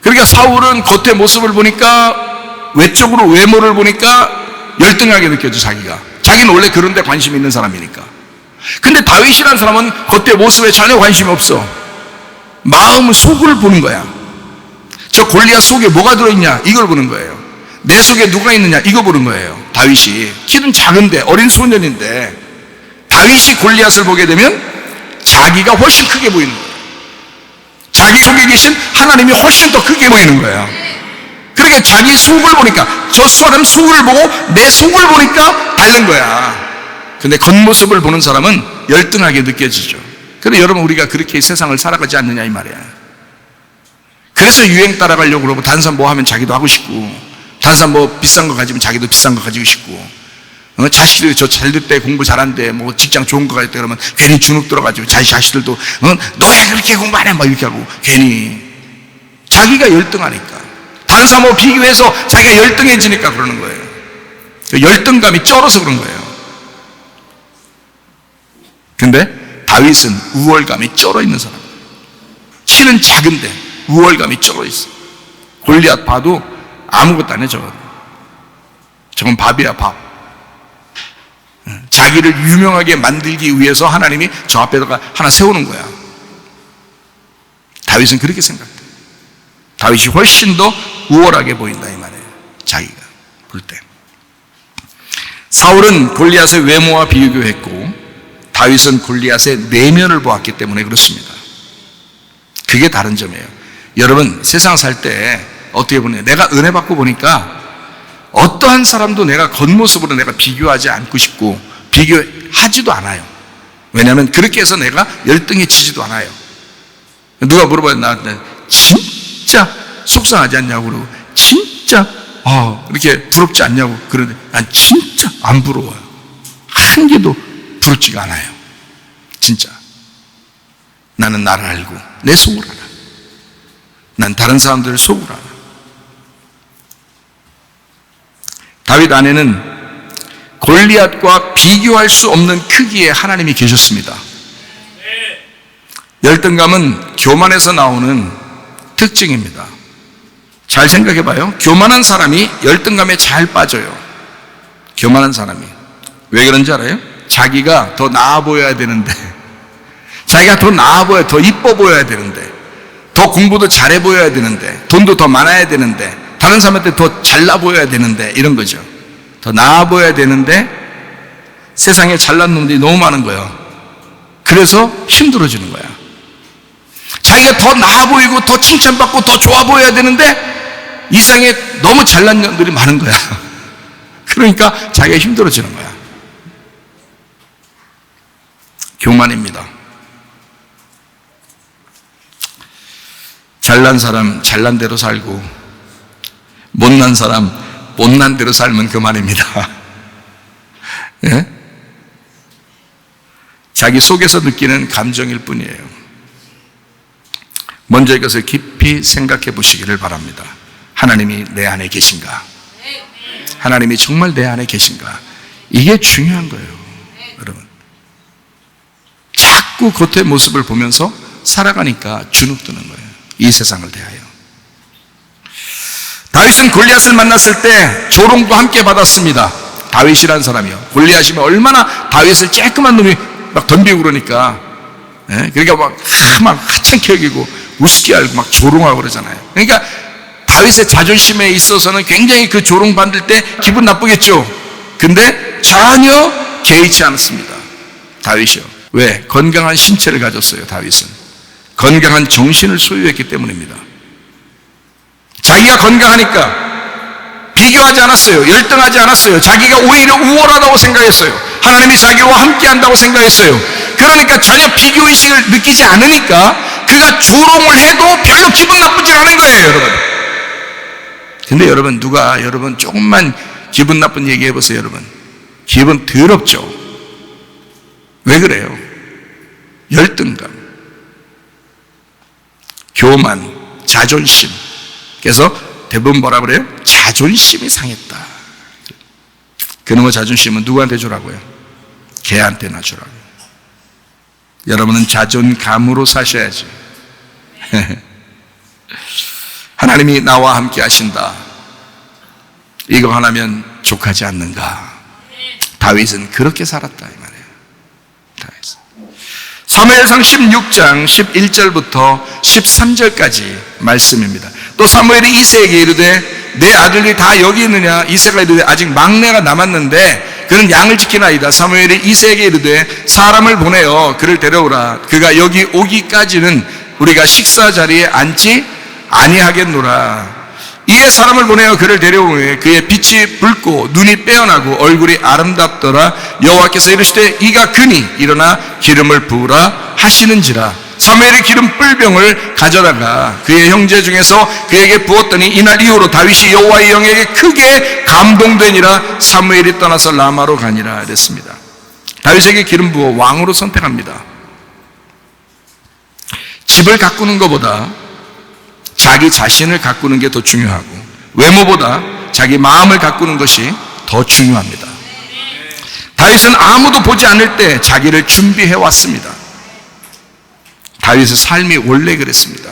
그러니까 사울은 겉의 모습을 보니까, 외적으로 외모를 보니까 열등하게 느껴져. 자기는 원래 그런 데 관심이 있는 사람이니까. 근데 다윗이라는 사람은 겉의 모습에 전혀 관심이 없어. 마음 속을 보는 거야. 저 골리앗 속에 뭐가 들어있냐, 이걸 보는 거예요. 내 속에 누가 있느냐, 이거 보는 거예요. 다윗이 키는 작은데, 어린 소년인데, 다윗이 골리앗을 보게 되면 자기가 훨씬 크게 보이는 거예요. 자기 속에 계신 하나님이 훨씬 더 크게 보이는 거예요. 그러니까 자기 속을 보니까, 저 사람 속을 보고 내 속을 보니까 다른 거야. 근데 겉모습을 보는 사람은 열등하게 느껴지죠. 그런데 여러분, 우리가 그렇게 세상을 살아가지 않느냐 이 말이야. 그래서 유행 따라가려고 그러고, 다른 사람 뭐 하면 자기도 하고 싶고, 다른 사람 뭐 비싼 거 가지면 자기도 비싼 거 가지고 싶고, 자식들이 저 잘 됐대, 공부 잘한대, 뭐 직장 좋은 거 가졌대 그러면 괜히 주눅 들어가지고 자식들도 너 왜 그렇게 공부 안 해? 막 이렇게 하고, 괜히 자기가 열등하니까, 다른 사람하고 비교해서 자기가 열등해지니까 그러는 거예요. 열등감이 쩔어서 그런 거예요. 근데 다윗은 우월감이 쩔어 있는 사람. 키는 작은데 우월감이 쩔어 있어. 골리앗 봐도 아무것도 안 해. 저건 밥이야, 밥. 자기를 유명하게 만들기 위해서 하나님이 저 앞에다가 하나 세우는 거야. 다윗은 그렇게 생각해. 다윗이 훨씬 더 우월하게 보인다 이 말이에요. 자기가 볼 때. 사울은 골리앗의 외모와 비교했고, 다윗은 골리앗의 내면을 보았기 때문에 그렇습니다. 그게 다른 점이에요. 여러분, 세상 살 때 어떻게 보냐, 내가 은혜 받고 보니까 어떠한 사람도 내가 겉모습으로 내가 비교하지 않고 싶고 비교하지도 않아요. 왜냐하면 그렇게 해서 내가 열등해지지도 않아요. 누가 물어봐요, 나한테 진짜 속상하지 않냐고 그러고, 진짜 이렇게 부럽지 않냐고 그러는데, 난 진짜 안 부러워요. 한 개도 부럽지가 않아요. 진짜. 나는 나를 알고 내 속을 알아. 난 다른 사람들을 속을 알아. 다윗 안에는 골리앗과 비교할 수 없는 크기의 하나님이 계셨습니다. 열등감은 교만에서 나오는 특징입니다. 잘 생각해 봐요. 교만한 사람이 열등감에 잘 빠져요. 교만한 사람이. 왜 그런지 알아요? 자기가 더 나아 보여야 되는데, 자기가 더 나아 보여야, 더 이뻐 보여야 되는데, 더 공부도 잘해 보여야 되는데, 돈도 더 많아야 되는데, 다른 사람한테 더 잘나 보여야 되는데, 이런 거죠. 더 나아 보여야 되는데 세상에 잘난 놈들이 너무 많은 거예요. 그래서 힘들어지는 거야. 자기가 더 나아 보이고 더 칭찬받고 더 좋아 보여야 되는데 이 세상에 너무 잘난 놈들이 많은 거야. 그러니까 자기가 힘들어지는 거야. 교만입니다. 잘난 사람 잘난 대로 살고, 못난 사람 못난 대로 살면 그만입니다. 예? 자기 속에서 느끼는 감정일 뿐이에요. 먼저 이것을 깊이 생각해 보시기를 바랍니다. 하나님이 내 안에 계신가? 하나님이 정말 내 안에 계신가? 이게 중요한 거예요. 여러분, 자꾸 겉의 모습을 보면서 살아가니까 주눅 드는 거예요. 이 세상을 대하여. 다윗은 골리앗을 만났을 때 조롱도 함께 받았습니다. 다윗이라는 사람이요. 골리앗이면 얼마나 다윗을 쬐끄만 놈이 막 덤비고 그러니까, 그러니까 막 하찮게 여기고 우습게 알고 막 조롱하고 그러잖아요. 그러니까 다윗의 자존심에 있어서는 굉장히 그 조롱받을 때 기분 나쁘겠죠. 근데 전혀 개의치 않았습니다. 다윗이요. 왜? 건강한 신체를 가졌어요. 다윗은 건강한 정신을 소유했기 때문입니다. 자기가 건강하니까 비교하지 않았어요. 열등하지 않았어요. 자기가 오히려 우월하다고 생각했어요. 하나님이 자기와 함께한다고 생각했어요. 그러니까 전혀 비교의식을 느끼지 않으니까 그가 조롱을 해도 별로 기분 나쁘지 않은 거예요, 여러분. 근데 여러분, 누가 여러분 조금만 기분 나쁜 얘기 해보세요. 여러분, 기분 더럽죠. 왜 그래요? 열등감, 교만, 자존심. 그래서 대부분 뭐라 그래요? 자존심이 상했다. 그놈의 자존심은 누구한테 주라고요? 걔한테나 주라고요. 여러분은 자존감으로 사셔야지. 하나님이 나와 함께 하신다, 이거 하나면 족하지 않는가? 다윗은 그렇게 살았다, 이 말이에요. 다윗은. 사무엘상 16장 11절부터 13절까지 말씀입니다. 또 사무엘이 이새에게 이르되 내 아들이 다 여기 있느냐? 이새가 이르되 아직 막내가 남았는데 그는 양을 지키나이다. 사무엘이 이새에게 이르되 사람을 보내어 그를 데려오라. 그가 여기 오기까지는 우리가 식사 자리에 앉지 아니하겠노라. 이에 사람을 보내어 그를 데려오매 그의 빛이 붉고 눈이 빼어나고 얼굴이 아름답더라. 여호와께서 이르시되 이가 그니 일어나 기름을 부으라 하시는지라. 사무엘이 기름 뿔병을 가져다가 그의 형제 중에서 그에게 부었더니 이날 이후로 다윗이 여호와의 영에게 크게 감동되니라. 사무엘이 떠나서 라마로 가니라 이랬습니다. 다윗에게 기름 부어 왕으로 선택합니다. 집을 가꾸는 것보다 자기 자신을 가꾸는 게 더 중요하고 외모보다 자기 마음을 가꾸는 것이 더 중요합니다. 다윗은 아무도 보지 않을 때 자기를 준비해 왔습니다. 다윗의 삶이 원래 그랬습니다.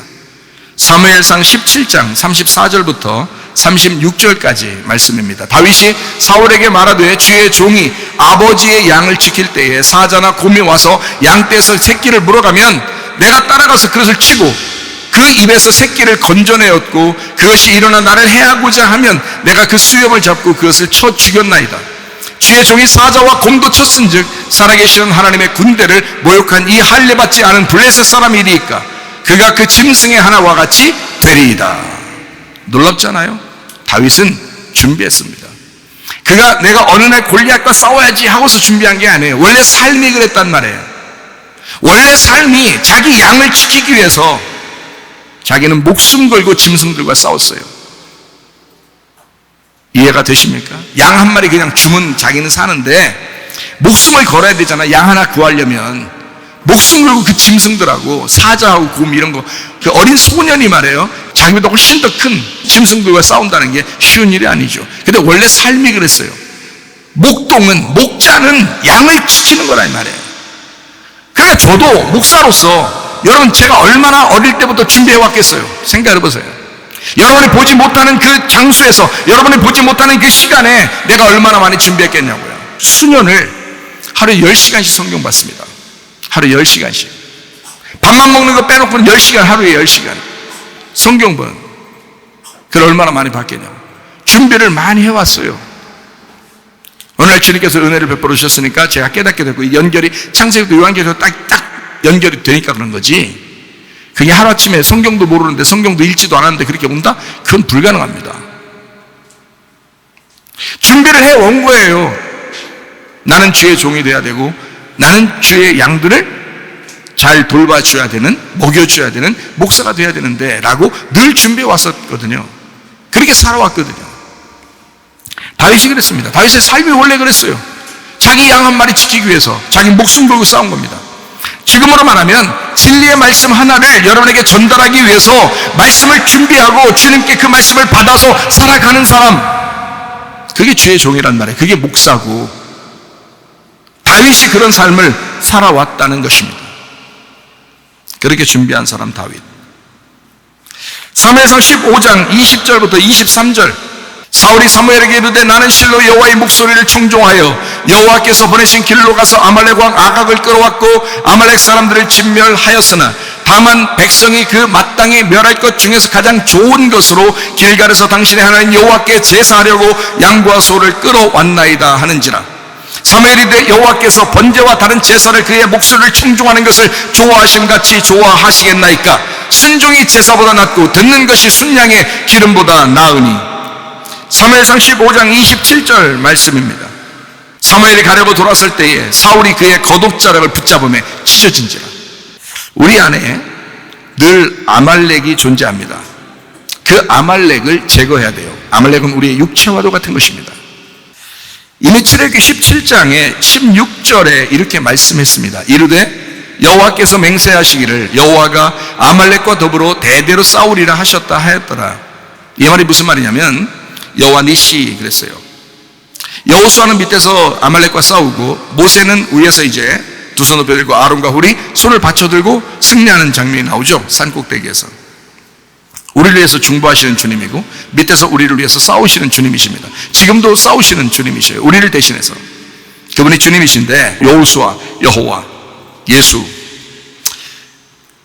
사무엘상 17장 34절부터 36절까지 말씀입니다. 다윗이 사울에게 말하되 주의 종이 아버지의 양을 지킬 때에 사자나 곰이 와서 양떼에서 새끼를 물어가면 내가 따라가서 그것을 치고 그 입에서 새끼를 건져내었고 그것이 일어나 나를 해하고자 하면 내가 그 수염을 잡고 그것을 쳐 죽였나이다. 주의 종이 사자와 곰도 쳤은즉 살아계시는 하나님의 군대를 모욕한 이 할례받지 않은 블레셋 사람이리이까 그가 그 짐승의 하나와 같이 되리이다. 놀랍잖아요. 다윗은 준비했습니다. 그가 내가 어느 날 골리앗과 싸워야지 하고서 준비한 게 아니에요. 원래 삶이 그랬단 말이에요. 원래 삶이 자기 양을 지키기 위해서 자기는 목숨 걸고 짐승들과 싸웠어요. 이해가 되십니까? 양 한 마리 그냥 주면 자기는 사는데 목숨을 걸어야 되잖아. 양 하나 구하려면 목숨 걸고 그 짐승들하고 사자하고 곰 이런 거, 그 어린 소년이 말이에요, 자기보다 훨씬 더 큰 짐승들과 싸운다는 게 쉬운 일이 아니죠. 근데 원래 삶이 그랬어요. 목자는 양을 지키는 거란 말이에요. 그러니까 저도 목사로서 여러분, 제가 얼마나 어릴 때부터 준비해 왔겠어요? 생각해 보세요. 여러분이 보지 못하는 그 장소에서, 여러분이 보지 못하는 그 시간에 내가 얼마나 많이 준비했겠냐고요. 수년을 하루에 10시간씩 성경 봤습니다. 하루에 10시간씩. 밥만 먹는 거 빼놓고는 10시간, 하루에 10시간 성경 보는. 그걸 얼마나 많이 봤겠냐고. 준비를 많이 해왔어요. 오늘 주님께서 은혜를 베풀어 주셨으니까 제가 깨닫게 됐고, 연결이 창세기도 요한계시도 딱 연결이 되니까 그런 거지. 그게 하루아침에 성경도 모르는데, 성경도 읽지도 않았는데 그렇게 온다? 그건 불가능합니다. 준비를 해온 거예요. 나는 주의 종이 돼야 되고, 나는 주의 양들을 잘 돌봐줘야 되는, 먹여줘야 되는 목사가 돼야 되는데 라고 늘 준비해 왔었거든요. 그렇게 살아왔거든요. 다윗이 그랬습니다. 다윗의 삶이 원래 그랬어요. 자기 양 한 마리 지키기 위해서 자기 목숨 걸고 싸운 겁니다. 지금으로 말하면 진리의 말씀 하나를 여러분에게 전달하기 위해서 말씀을 준비하고 주님께 그 말씀을 받아서 살아가는 사람, 그게 주의 종이란 말이에요. 그게 목사고, 다윗이 그런 삶을 살아왔다는 것입니다. 그렇게 준비한 사람 다윗. 사무엘상 15장 20절부터 23절. 사울이 사무엘에게 이르되 나는 실로 여호와의 목소리를 청종하여 여호와께서 보내신 길로 가서 아말렉 왕 아각을 끌어왔고 아말렉 사람들을 진멸하였으나 다만 백성이 그 마땅히 멸할 것 중에서 가장 좋은 것으로 길갈에서 당신의 하나님 여호와께 제사하려고 양과 소를 끌어왔나이다 하는지라. 사무엘이 이르되 여호와께서 번제와 다른 제사를 그의 목소리를 청종하는 것을 좋아하심같이 좋아하시겠나이까. 순종이 제사보다 낫고 듣는 것이 순양의 기름보다 나으니. 사무엘상 15장 27절 말씀입니다. 사무엘이 가려고 돌아설 때에 사울이 그의 겉옷자락을 붙잡음에 찢어진지라. 우리 안에 늘 아말렉이 존재합니다. 그 아말렉을 제거해야 돼요. 아말렉은 우리의 육체와도 같은 것입니다. 이미 출애굽기 17장에 16절에 이렇게 말씀했습니다. 이르되 여호와께서 맹세하시기를 여호와가 아말렉과 더불어 대대로 싸우리라 하셨다 하였더라. 이 말이 무슨 말이냐면 여호와 니시 그랬어요. 여호수아는 밑에서 아말렉과 싸우고 모세는 위에서 이제 두 손 높여 들고 아론과 훌이 손을 받쳐들고 승리하는 장면이 나오죠. 산꼭대기에서. 우리를 위해서 중보하시는 주님이고 밑에서 우리를 위해서 싸우시는 주님이십니다. 지금도 싸우시는 주님이셔요. 우리를 대신해서. 그분이 주님이신데 여호수아, 여호와, 예수.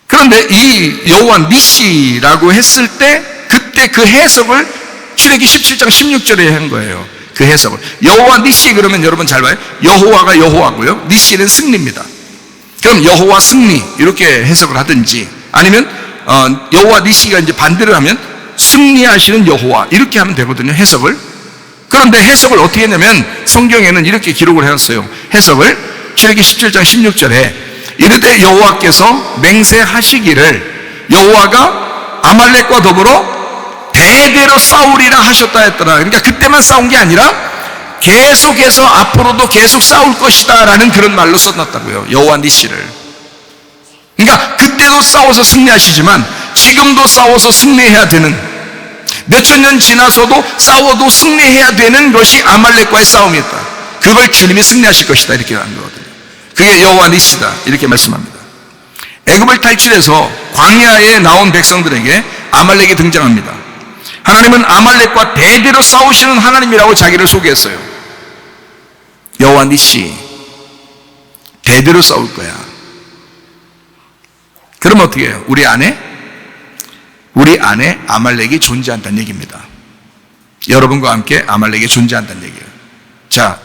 그런데 이 여호와 니시라고 했을 때 그때 그 해석을 출애굽기 17장 16절에 한 거예요. 그 해석을. 여호와 니시 그러면 여러분 잘 봐요. 여호와가 여호와고요. 니시는 승리입니다. 그럼 여호와 승리 이렇게 해석을 하든지 아니면 여호와 니시가 이제 반대를 하면 승리하시는 여호와 이렇게 하면 되거든요. 해석을. 그런데 해석을 어떻게 했냐면 성경에는 이렇게 기록을 해놨어요. 해석을 출애굽기 17장 16절에 이르되 여호와께서 맹세하시기를 여호와가 아말렉과 더불어 대대로 싸우리라 하셨다 했더라. 그러니까 그때만 싸운 게 아니라 계속해서 앞으로도 계속 싸울 것이다 라는 그런 말로 써놨다고요. 여호와 니시를. 그러니까 그때도 싸워서 승리하시지만 지금도 싸워서 승리해야 되는, 몇천 년 지나서도 싸워도 승리해야 되는 것이 아말렉과의 싸움이었다. 그걸 주님이 승리하실 것이다 이렇게 하는 거거든요. 그게 여호와 니시다 이렇게 말씀합니다. 애굽을 탈출해서 광야에 나온 백성들에게 아말렉이 등장합니다. 하나님은 아말렉과 대대로 싸우시는 하나님이라고 자기를 소개했어요. 여호와 니시, 대대로 싸울 거야. 그럼 어떻게 해요? 우리 안에 아말렉이 존재한다는 얘기입니다. 여러분과 함께 아말렉이 존재한다는 얘기예요. 자,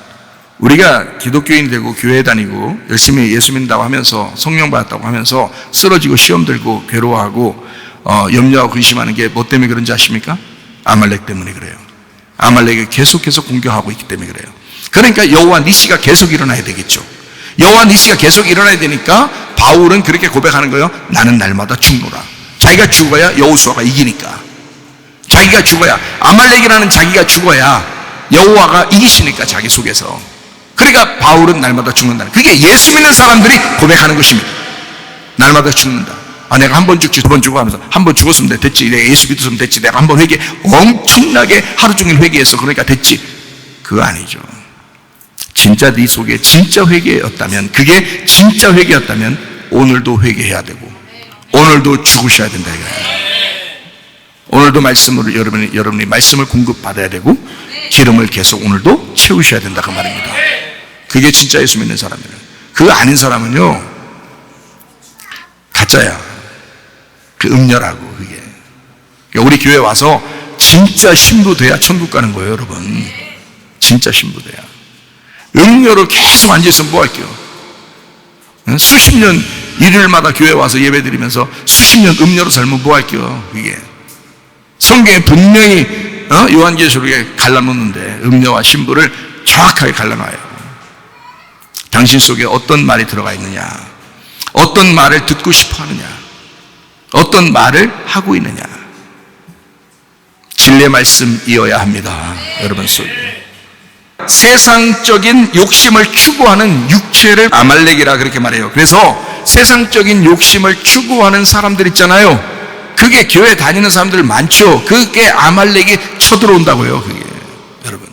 우리가 기독교인 되고 교회 다니고 열심히 예수 믿는다고 하면서 성령 받았다고 하면서 쓰러지고 시험 들고 괴로워하고 염려하고 근심하는 게 뭐 때문에 그런지 아십니까? 아말렉 때문에 그래요. 아말렉이 계속해서 공격하고 있기 때문에 그래요. 그러니까 여호와 니시가 계속 일어나야 되겠죠. 여호와 니시가 계속 일어나야 되니까 바울은 그렇게 고백하는 거예요. 나는 날마다 죽노라. 자기가 죽어야 여호수아가 이기니까. 자기가 죽어야, 아말렉이라는 자기가 죽어야 여호와가 이기시니까 자기 속에서. 그러니까 바울은 날마다 죽는다. 그게 예수 믿는 사람들이 고백하는 것입니다. 날마다 죽는다. 내가 한 번 죽지 두 번 죽어 하면서 한 번 죽었으면 됐지. 내가 예수 믿었으면 됐지. 내가 한 번 엄청나게 하루 종일 회개했어. 그러니까 됐지. 그거 아니죠. 진짜 네 속에 진짜 회개였다면, 그게 진짜 회개였다면 오늘도 회개해야 되고 오늘도 죽으셔야 된다 이거예요. 오늘도 말씀으로 여러분이 말씀을 공급받아야 되고 기름을 계속 오늘도 채우셔야 된다 그 말입니다. 그게 진짜 예수 믿는 사람이에요. 그거 아닌 사람은요 가짜야. 그 음녀라고. 그게 그러니까 우리 교회 와서 진짜 신부 돼야 천국 가는 거예요 여러분. 진짜 신부 돼야. 음녀로 계속 앉아있으면 뭐 할게요? 수십 년 일요일마다 교회 와서 예배 드리면서 수십 년 음녀로 살면 뭐 할게요? 이게 성경에 분명히 요한계시록에 갈라놓는데 음녀와 신부를 정확하게 갈라놔요. 당신 속에 어떤 말이 들어가 있느냐, 어떤 말을 듣고 싶어 하느냐, 어떤 말을 하고 있느냐. 진리의 말씀이어야 합니다 여러분 속에. 세상적인 욕심을 추구하는 육체를 아말렉이라 그렇게 말해요. 그래서 세상적인 욕심을 추구하는 사람들 있잖아요. 그게 교회 다니는 사람들 많죠. 그게 아말렉이 쳐들어온다고요. 그게 여러분,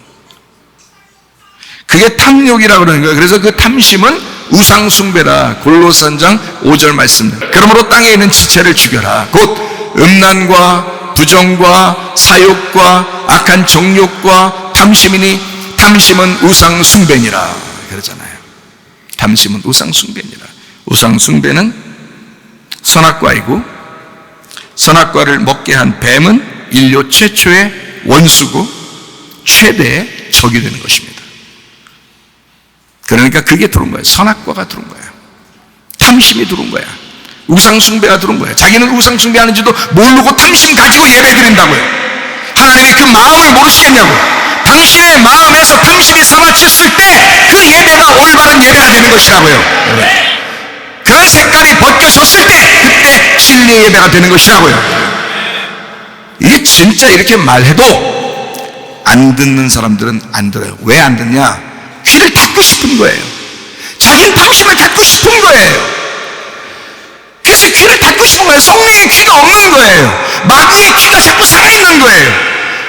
그게 탐욕이라고 그러는 거예요. 그래서 그 탐심은 우상숭배라. 골로새서 3장 5절 말씀. 그러므로 땅에 있는 지체를 죽여라. 곧 음란과 부정과 사욕과 악한 정욕과 탐심이니 탐심은 우상 숭배니라 그러잖아요. 탐심은 우상 숭배니라. 우상 숭배는 선악과이고 선악과를 먹게 한 뱀은 인류 최초의 원수고 최대의 적이 되는 것입니다. 그러니까 그게 들어온 거예요. 선악과가 들어온 거예요. 탐심이 들어온 거야. 우상숭배가 들어온 거예요. 자기는 우상숭배하는지도 모르고 탐심 가지고 예배 드린다고요. 하나님이 그 마음을 모르시겠냐고. 당신의 마음에서 탐심이 사라졌을 때 그 예배가 올바른 예배가 되는 것이라고요. 그런 색깔이 벗겨졌을 때 그때 진리의 예배가 되는 것이라고요. 이게 진짜 이렇게 말해도 안 듣는 사람들은 안 들어요. 왜 안 듣냐? 귀를 닫고 싶은 거예요. 자기는 탐심을 닫고 싶은 거예요. 그래서 귀를 닫고 싶은 거예요. 성령의 귀가 없는 거예요. 마귀의 귀가 자꾸 살아있는 거예요.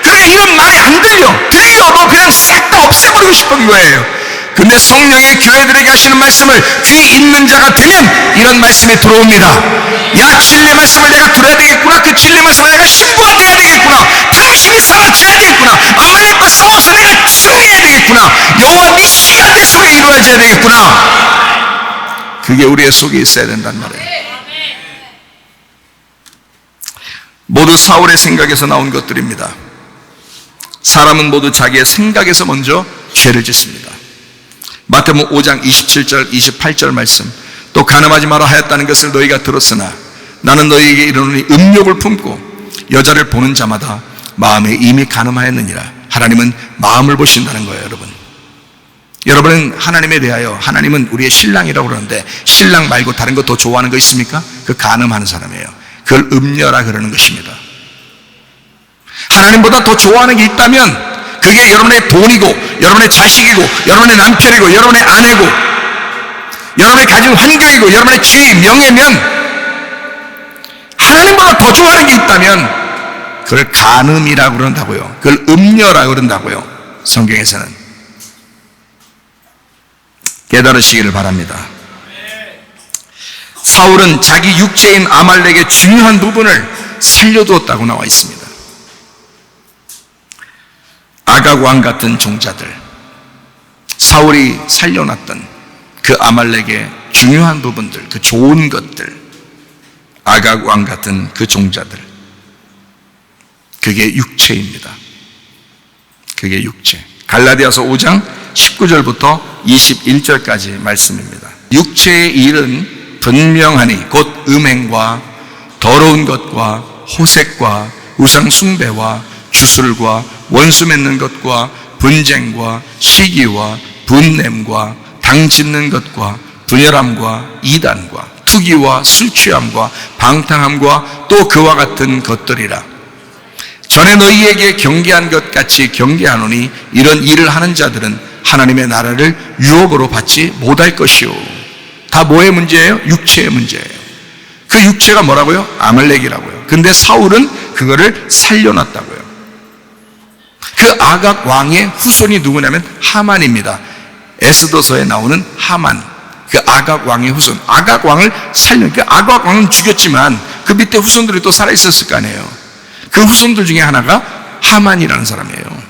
그러니까 이런 말이 안 들려도 그냥 싹 다 없애버리고 싶은 거예요. 근데 성령의 교회들에게 하시는 말씀을 귀 있는 자가 들으면 이런 말씀이 들어옵니다. 야, 진리 말씀을 내가 들어야 되겠구나. 그 진리 말씀을 내가 신부가 돼야 되겠구나. 탐심이 사라져야 되겠구나. 아말렉과 싸워서 내가 승리해야 되겠구나. 여호와 니시가 내 속에 이루어져야 되겠구나. 그게 우리의 속에 있어야 된단 말이에요. 모두 사울의 생각에서 나온 것들입니다. 사람은 모두 자기의 생각에서 먼저 죄를 짓습니다. 마태복음 5장 27절 28절 말씀, 또 간음하지 마라 하였다는 것을 너희가 들었으나 나는 너희에게 이르노니 음욕을 품고 여자를 보는 자마다 마음에 이미 간음하였느니라. 하나님은 마음을 보신다는 거예요. 여러분은 하나님에 대하여, 하나님은 우리의 신랑이라고 그러는데 신랑 말고 다른 거 더 좋아하는 거 있습니까? 그 간음하는 사람이에요. 그걸 음녀라 그러는 것입니다. 하나님보다 더 좋아하는 게 있다면 그게 여러분의 돈이고 여러분의 자식이고 여러분의 남편이고 여러분의 아내고 여러분의 가진 환경이고 여러분의 지위, 명예면, 하나님보다 더 좋아하는 게 있다면 그걸 간음이라고 그런다고요. 그걸 음녀라고 그런다고요. 성경에서는. 깨달으시기를 바랍니다. 사울은 자기 육체인 아말렉의 중요한 부분을 살려두었다고 나와 있습니다. 아각 왕 같은 종자들, 사울이 살려놨던 그 아말렉의 중요한 부분들, 그 좋은 것들, 아각 왕 같은 그 종자들, 그게 육체입니다. 그게 육체. 갈라디아서 5장 19절부터 21절까지 말씀입니다. 육체의 일은 분명하니 곧 음행과 더러운 것과 호색과 우상 숭배와 주술과 원수 맺는 것과 분쟁과 시기와 분냄과 당 짓는 것과 분열함과 이단과 투기와 술 취함과 방탕함과 또 그와 같은 것들이라. 전에 너희에게 경계한 것 같이 경계하노니 이런 일을 하는 자들은 하나님의 나라를 유업으로 받지 못할 것이요. 다 뭐의 문제예요? 육체의 문제예요. 그 육체가 뭐라고요? 아말렉이라고요. 근데 사울은 그거를 살려놨다고요. 그 아각 왕의 후손이 누구냐면 하만입니다. 에스더서에 나오는 하만, 그 아각 왕의 후손. 아각 왕을 그 아각 왕은 죽였지만 그 밑에 후손들이 또 살아있었을 거 아니에요. 그 후손들 중에 하나가 하만이라는 사람이에요.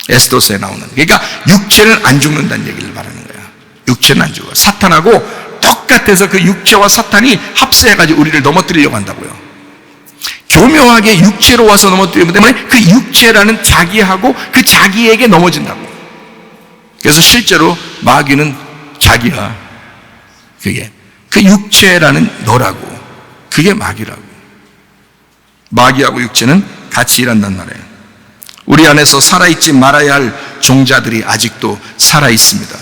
에스더서에 나오는. 그러니까 육체는 안 죽는다는 얘기를 말하는 거야. 육체는 안 죽어. 사탄하고 똑같아서 그 육체와 사탄이 합세해가지고 우리를 넘어뜨리려고 한다고요. 교묘하게 육체로 와서 넘어뜨리기 때문에 그 육체라는 자기하고 그 자기에게 넘어진다고. 그래서 실제로 마귀는 자기야. 그게 그 육체라는 너라고. 그게 마귀라고. 마귀하고 육체는 같이 일한단 말이에요. 우리 안에서 살아있지 말아야 할 종자들이 아직도 살아있습니다.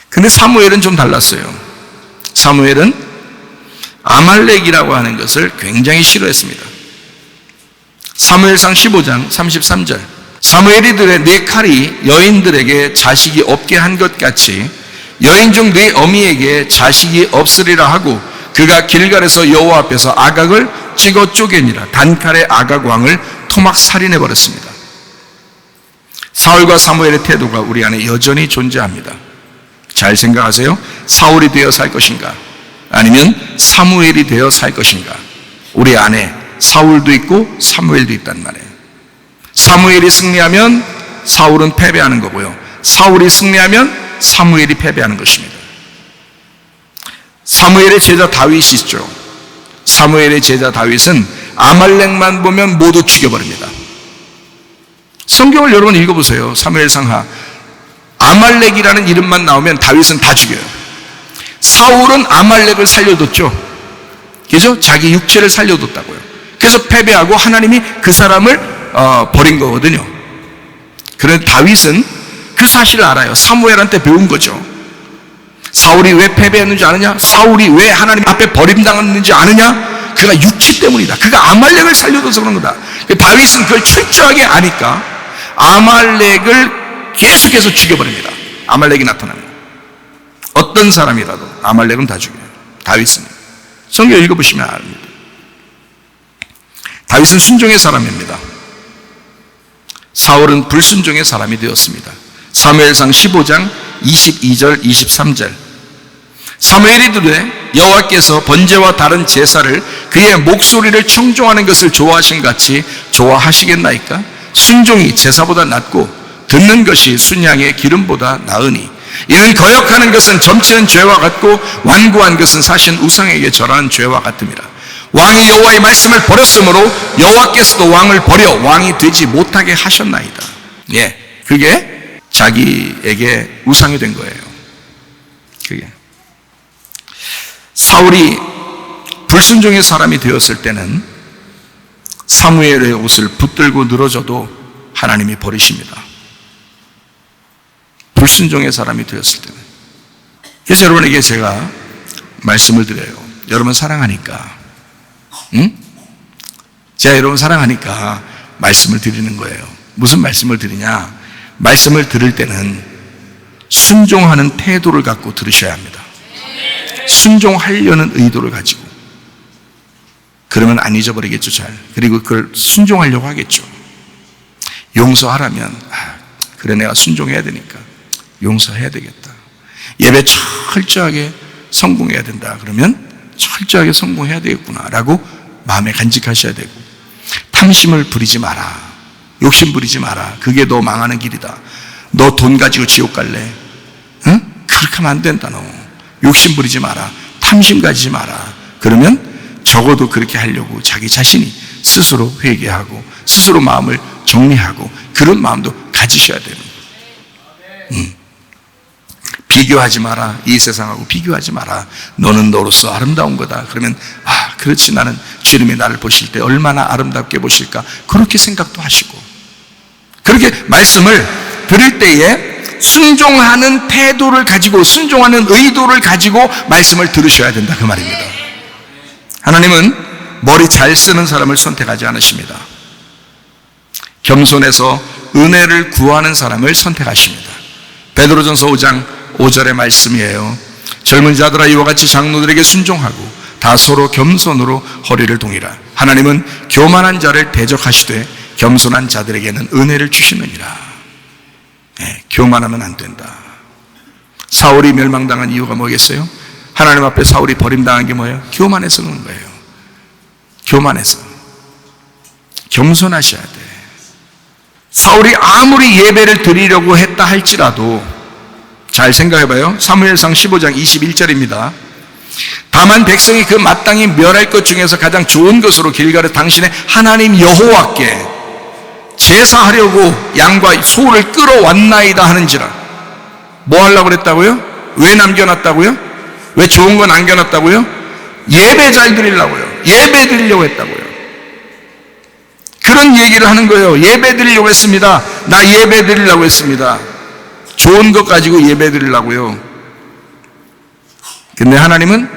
근데 사무엘은 좀 달랐어요. 사무엘은 아말렉이라고 하는 것을 굉장히 싫어했습니다. 사무엘상 15장 33절, 사무엘이들의 네 칼이 여인들에게 자식이 없게 한 것 같이 여인 중 네 어미에게 자식이 없으리라 하고 그가 길갈에서 여호와 앞에서 아각을 찍어 쪼개니라. 단칼에 아각 왕을 토막 살인해 버렸습니다. 사울과 사무엘의 태도가 우리 안에 여전히 존재합니다. 잘 생각하세요. 사울이 되어 살 것인가? 아니면 사무엘이 되어 살 것인가? 우리 안에 사울도 있고 사무엘도 있단 말이에요. 사무엘이 승리하면 사울은 패배하는 거고요. 사울이 승리하면 사무엘이 패배하는 것입니다. 사무엘의 제자 다윗이 있죠. 사무엘의 제자 다윗은 아말렉만 보면 모두 죽여버립니다. 성경을 여러분 읽어보세요. 사무엘상하. 아말렉이라는 이름만 나오면 다윗은 다 죽여요. 사울은 아말렉을 살려뒀죠. 그죠? 자기 육체를 살려뒀다고요. 그래서 패배하고 하나님이 그 사람을 버린 거거든요. 그런데 다윗은 그 사실을 알아요. 사무엘한테 배운 거죠. 사울이 왜 패배했는지 아느냐? 사울이 왜 하나님 앞에 버림당했는지 아느냐? 그가 육체 때문이다. 그가 아말렉을 살려둬서 그런 거다. 다윗은 그걸 철저하게 아니까 아말렉을 계속해서 죽여버립니다. 아말렉이 나타나면 어떤 사람이라도 아말렉은 다 죽여요. 다윗은. 성경 읽어보시면 압니다. 다윗은 순종의 사람입니다. 사울은 불순종의 사람이 되었습니다. 사무엘상 15장 22절 23절. 사무엘이 이르되 여호와께서 번제와 다른 제사를 그의 목소리를 청종하는 것을 좋아하신 같이 좋아하시겠나이까? 순종이 제사보다 낫고 듣는 것이 순양의 기름보다 나으니 이는 거역하는 것은 점치는 죄와 같고 완고한 것은 사신 우상에게 절하는 죄와 같음이라. 왕이 여호와의 말씀을 버렸으므로 여호와께서도 왕을 버려 왕이 되지 못하게 하셨나이다. 예, 그게 자기에게 우상이 된 거예요. 그게 사울이 불순종의 사람이 되었을 때는 사무엘의 옷을 붙들고 늘어져도 하나님이 버리십니다. 불순종의 사람이 되었을 때는. 그래서 여러분에게 제가 말씀을 드려요. 여러분 사랑하니까, 제가 여러분 사랑하니까 말씀을 드리는 거예요. 무슨 말씀을 드리냐? 말씀을 들을 때는 순종하는 태도를 갖고 들으셔야 합니다. 순종하려는 의도를 가지고. 그러면 안 잊어버리겠죠, 잘. 그리고 그걸 순종하려고 하겠죠. 용서하라면, 그래, 내가 순종해야 되니까 용서해야 되겠다. 예배 철저하게 성공해야 된다. 그러면 철저하게 성공해야 되겠구나 라고 마음에 간직하셔야 되고, 탐심을 부리지 마라, 욕심 부리지 마라, 그게 너 망하는 길이다. 너 돈 가지고 지옥 갈래? 응? 그렇게 하면 안 된다. 너 욕심 부리지 마라, 탐심 가지지 마라. 그러면 적어도 그렇게 하려고 자기 자신이 스스로 회개하고 스스로 마음을 정리하고 그런 마음도 가지셔야 되는 거예요. 비교하지 마라. 이 세상하고 비교하지 마라. 너는 너로서 아름다운 거다. 그러면 그렇지, 나는 주님이 나를 보실 때 얼마나 아름답게 보실까, 그렇게 생각도 하시고, 그렇게 말씀을 들을 때에 순종하는 태도를 가지고, 순종하는 의도를 가지고 말씀을 들으셔야 된다, 그 말입니다. 하나님은 머리 잘 쓰는 사람을 선택하지 않으십니다. 겸손해서 은혜를 구하는 사람을 선택하십니다. 베드로전서 5장 5절의 말씀이에요. 젊은 자들아, 이와 같이 장로들에게 순종하고 다 서로 겸손으로 허리를 동이라. 하나님은 교만한 자를 대적하시되 겸손한 자들에게는 은혜를 주시느니라. 네, 교만하면 안 된다. 사울이 멸망당한 이유가 뭐겠어요? 하나님 앞에 사울이 버림당한 게 뭐예요? 교만해서 그런 거예요. 교만해서. 겸손하셔야 돼. 사울이 아무리 예배를 드리려고 했다 할지라도, 잘 생각해봐요. 사무엘상 15장 21절입니다. 다만 백성이 그 마땅히 멸할 것 중에서 가장 좋은 것으로 길갈에 당신의 하나님 여호와께 제사하려고 양과 소를 끌어왔나이다 하는지라. 뭐 하려고 그랬다고요? 왜 남겨놨다고요? 왜 좋은 거 남겨놨다고요? 예배 잘 드리려고요. 예배 드리려고 했다고요. 그런 얘기를 하는 거예요. 예배 드리려고 했습니다. 나 예배 드리려고 했습니다. 좋은 것 가지고 예배 드리려고요. 근데 하나님은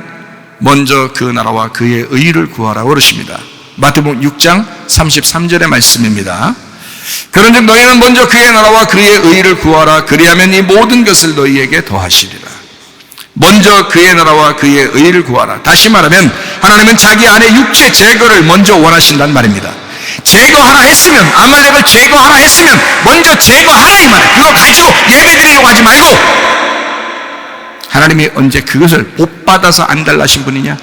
먼저 그 나라와 그의 의를 구하라고 그러십니다. 마태복음 6장 33절의 말씀입니다. 그런즉 너희는 먼저 그의 나라와 그의 의를 구하라. 그리하면 이 모든 것을 너희에게 더하시리라. 먼저 그의 나라와 그의 의를 구하라. 다시 말하면 하나님은 자기 안에 육체 제거를 먼저 원하신단 말입니다. 제거하라 했으면, 아말렉을 제거하라 했으면 먼저 제거하라 이 말이에요. 그거 가지고 예배 드리려고 하지 말고. 하나님이 언제 그것을 못 받아서 안 달라신 분이냐?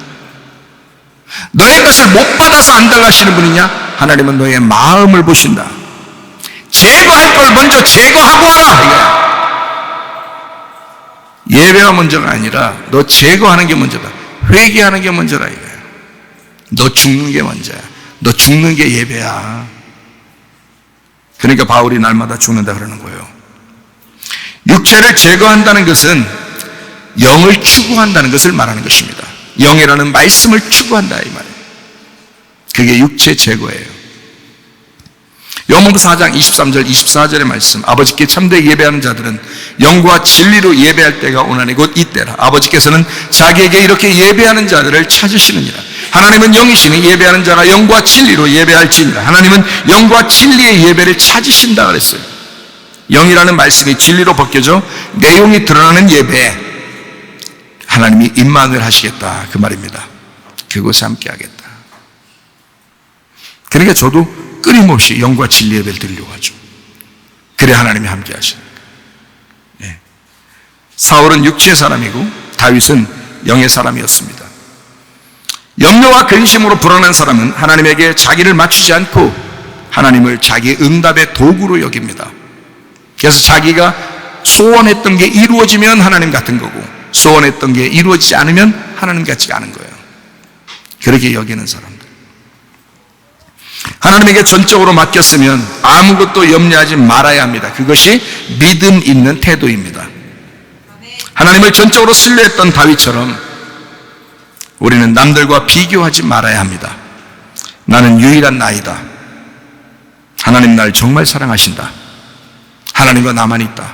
너의 것을 못 받아서 안달나시는 분이냐? 하나님은 너의 마음을 보신다. 제거할 걸 먼저 제거하고 와라. 예배가 먼저가 아니라 너 제거하는 게 먼저다. 회개하는 게 먼저라 이거야. 너 죽는 게 먼저야. 너 죽는 게 예배야. 그러니까 바울이 날마다 죽는다 그러는 거예요. 육체를 제거한다는 것은 영을 추구한다는 것을 말하는 것입니다. 영이라는 말씀을 추구한다 이 말이에요. 그게 육체 제거예요. 요한복음 4장 23절 24절의 말씀, 아버지께 참되게 예배하는 자들은 영과 진리로 예배할 때가 오나니 곧 이때라. 아버지께서는 자기에게 이렇게 예배하는 자들을 찾으시느니라. 하나님은 영이시니 예배하는 자가 영과 진리로 예배할지니라. 하나님은 영과 진리의 예배를 찾으신다 그랬어요. 영이라는 말씀이 진리로 벗겨져 내용이 드러나는 예배, 하나님이 임만을 하시겠다 그 말입니다. 그곳에 함께 하겠다. 그러니까 저도 끊임없이 영과 진리 예배를 드리려고 하죠. 그래 하나님이 함께 하시는 거예요. 사울은 육체의 사람이고 다윗은 영의 사람이었습니다. 염려와 근심으로 불안한 사람은 하나님에게 자기를 맞추지 않고 하나님을 자기의 응답의 도구로 여깁니다. 그래서 자기가 소원했던 게 이루어지면 하나님 같은 거고 소원했던 게 이루어지지 않으면 하나님 같지가 않은 거예요. 그렇게 여기는 사람들. 하나님에게 전적으로 맡겼으면 아무것도 염려하지 말아야 합니다. 그것이 믿음 있는 태도입니다. 하나님을 전적으로 신뢰했던 다윗처럼 우리는 남들과 비교하지 말아야 합니다. 나는 유일한 나이다. 하나님 날 정말 사랑하신다. 하나님과 나만 있다.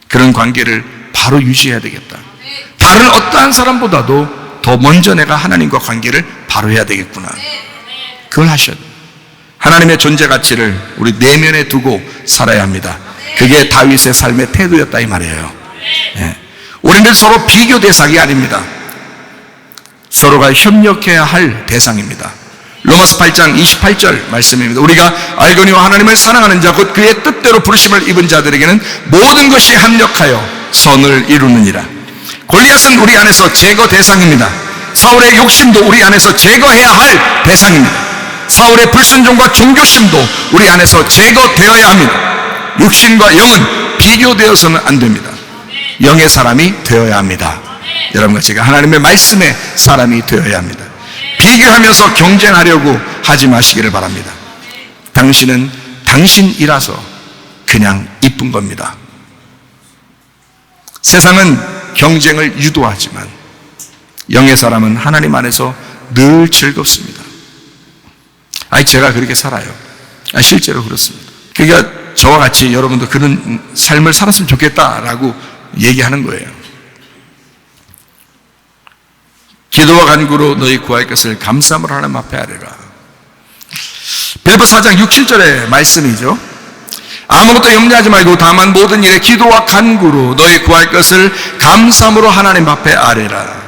그런 관계를 바로 유지해야 되겠다. 다른 어떠한 사람보다도 더 먼저 내가 하나님과 관계를 바로 해야 되겠구나. 그걸 하셔야 돼요. 하나님의 존재 가치를 우리 내면에 두고 살아야 합니다. 그게 다윗의 삶의 태도였다 이 말이에요. 우리는 서로 비교 대상이 아닙니다. 서로가 협력해야 할 대상입니다. 로마서 8장 28절 말씀입니다. 우리가 알거니와 하나님을 사랑하는 자 곧 그의 뜻대로 부르심을 입은 자들에게는 모든 것이 합력하여 선을 이루느니라. 골리앗은 우리 안에서 제거 대상입니다. 사울의 욕심도 우리 안에서 제거해야 할 대상입니다. 사울의 불순종과 종교심도 우리 안에서 제거되어야 합니다. 육신과 영은 비교되어서는 안 됩니다. 영의 사람이 되어야 합니다. 여러분과 제가 하나님의 말씀의 사람이 되어야 합니다. 비교하면서 경쟁하려고 하지 마시기를 바랍니다. 당신은 당신이라서 그냥 이쁜 겁니다. 세상은 경쟁을 유도하지만 영의 사람은 하나님 안에서 늘 즐겁습니다. 제가 그렇게 살아요. 실제로 그렇습니다. 그러니까 저와 같이 여러분도 그런 삶을 살았으면 좋겠다라고 얘기하는 거예요. 기도와 간구로 너희 구할 것을 감사함으로 하나님 앞에 아뢰라. 빌립보 4장 6, 7절의 말씀이죠. 아무것도 염려하지 말고 다만 모든 일에 기도와 간구로 너희 구할 것을 감사함으로 하나님 앞에 아뢰라.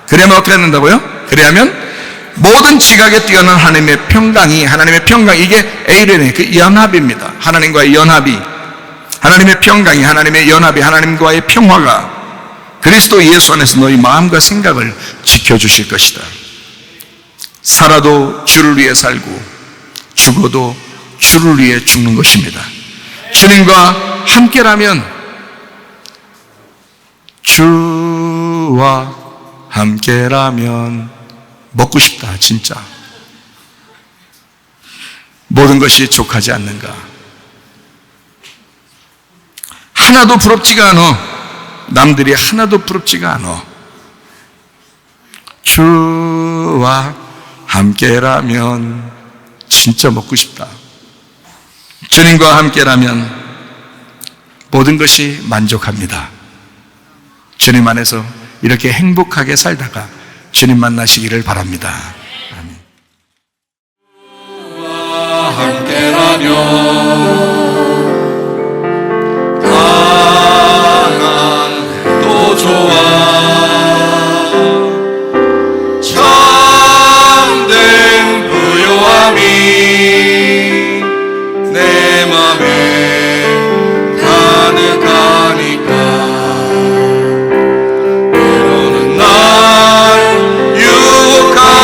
그러면 어떻게 된다고요? 그래야면 모든 지각에 뛰어난 하나님의 평강, 이게 에이렌의 그 연합입니다. 하나님과의 연합이, 하나님의 평강이, 하나님의 연합이, 하나님과의 평화가 그리스도 예수 안에서 너희 마음과 생각을 지켜주실 것이다. 살아도 주를 위해 살고 죽어도 주를 위해 죽는 것입니다. 주님과 함께라면, 주와 함께라면 먹고 싶다 진짜. 모든 것이 족하지 않는가. 하나도 부럽지가 않아. 남들이 하나도 부럽지가 않아. 주와 함께라면 진짜 먹고 싶다. 주님과 함께라면 모든 것이 만족합니다. 주님 안에서 이렇게 행복하게 살다가 주님 만나시기를 바랍니다. 아멘. 주와 함께라면 가난도 좋아 참된 부요함이 내 맘에 가득하니까 이루는 날 유혹하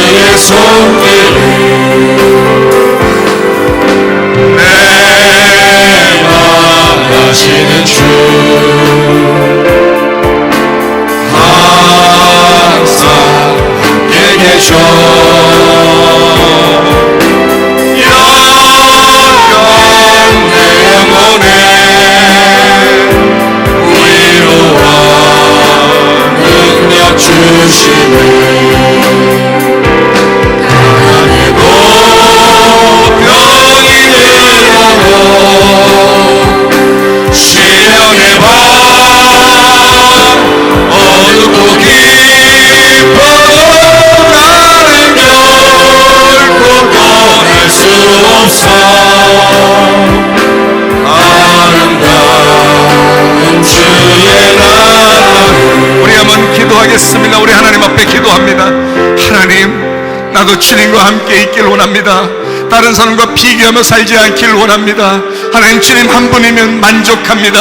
주의 손길을 내 맘 아시는 주 항상 함께 계셔 영원 내 영혼에 위로와 능력 주시네 가난해도 병이 들어도 시련의 밤 어둡고 깊어도 나는 결코 떠날 수 없어 아름다운 주의 나라를 우리 한번 기도하겠습니다. 우리 하나님 앞에 기도합니다. 하나님, 나도 주님과 함께 있길 원합니다. 다른 사람과 비교하며 살지 않길 원합니다. 하나님, 주님 한 분이면 만족합니다.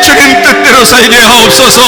주님 뜻대로 살게 하옵소서.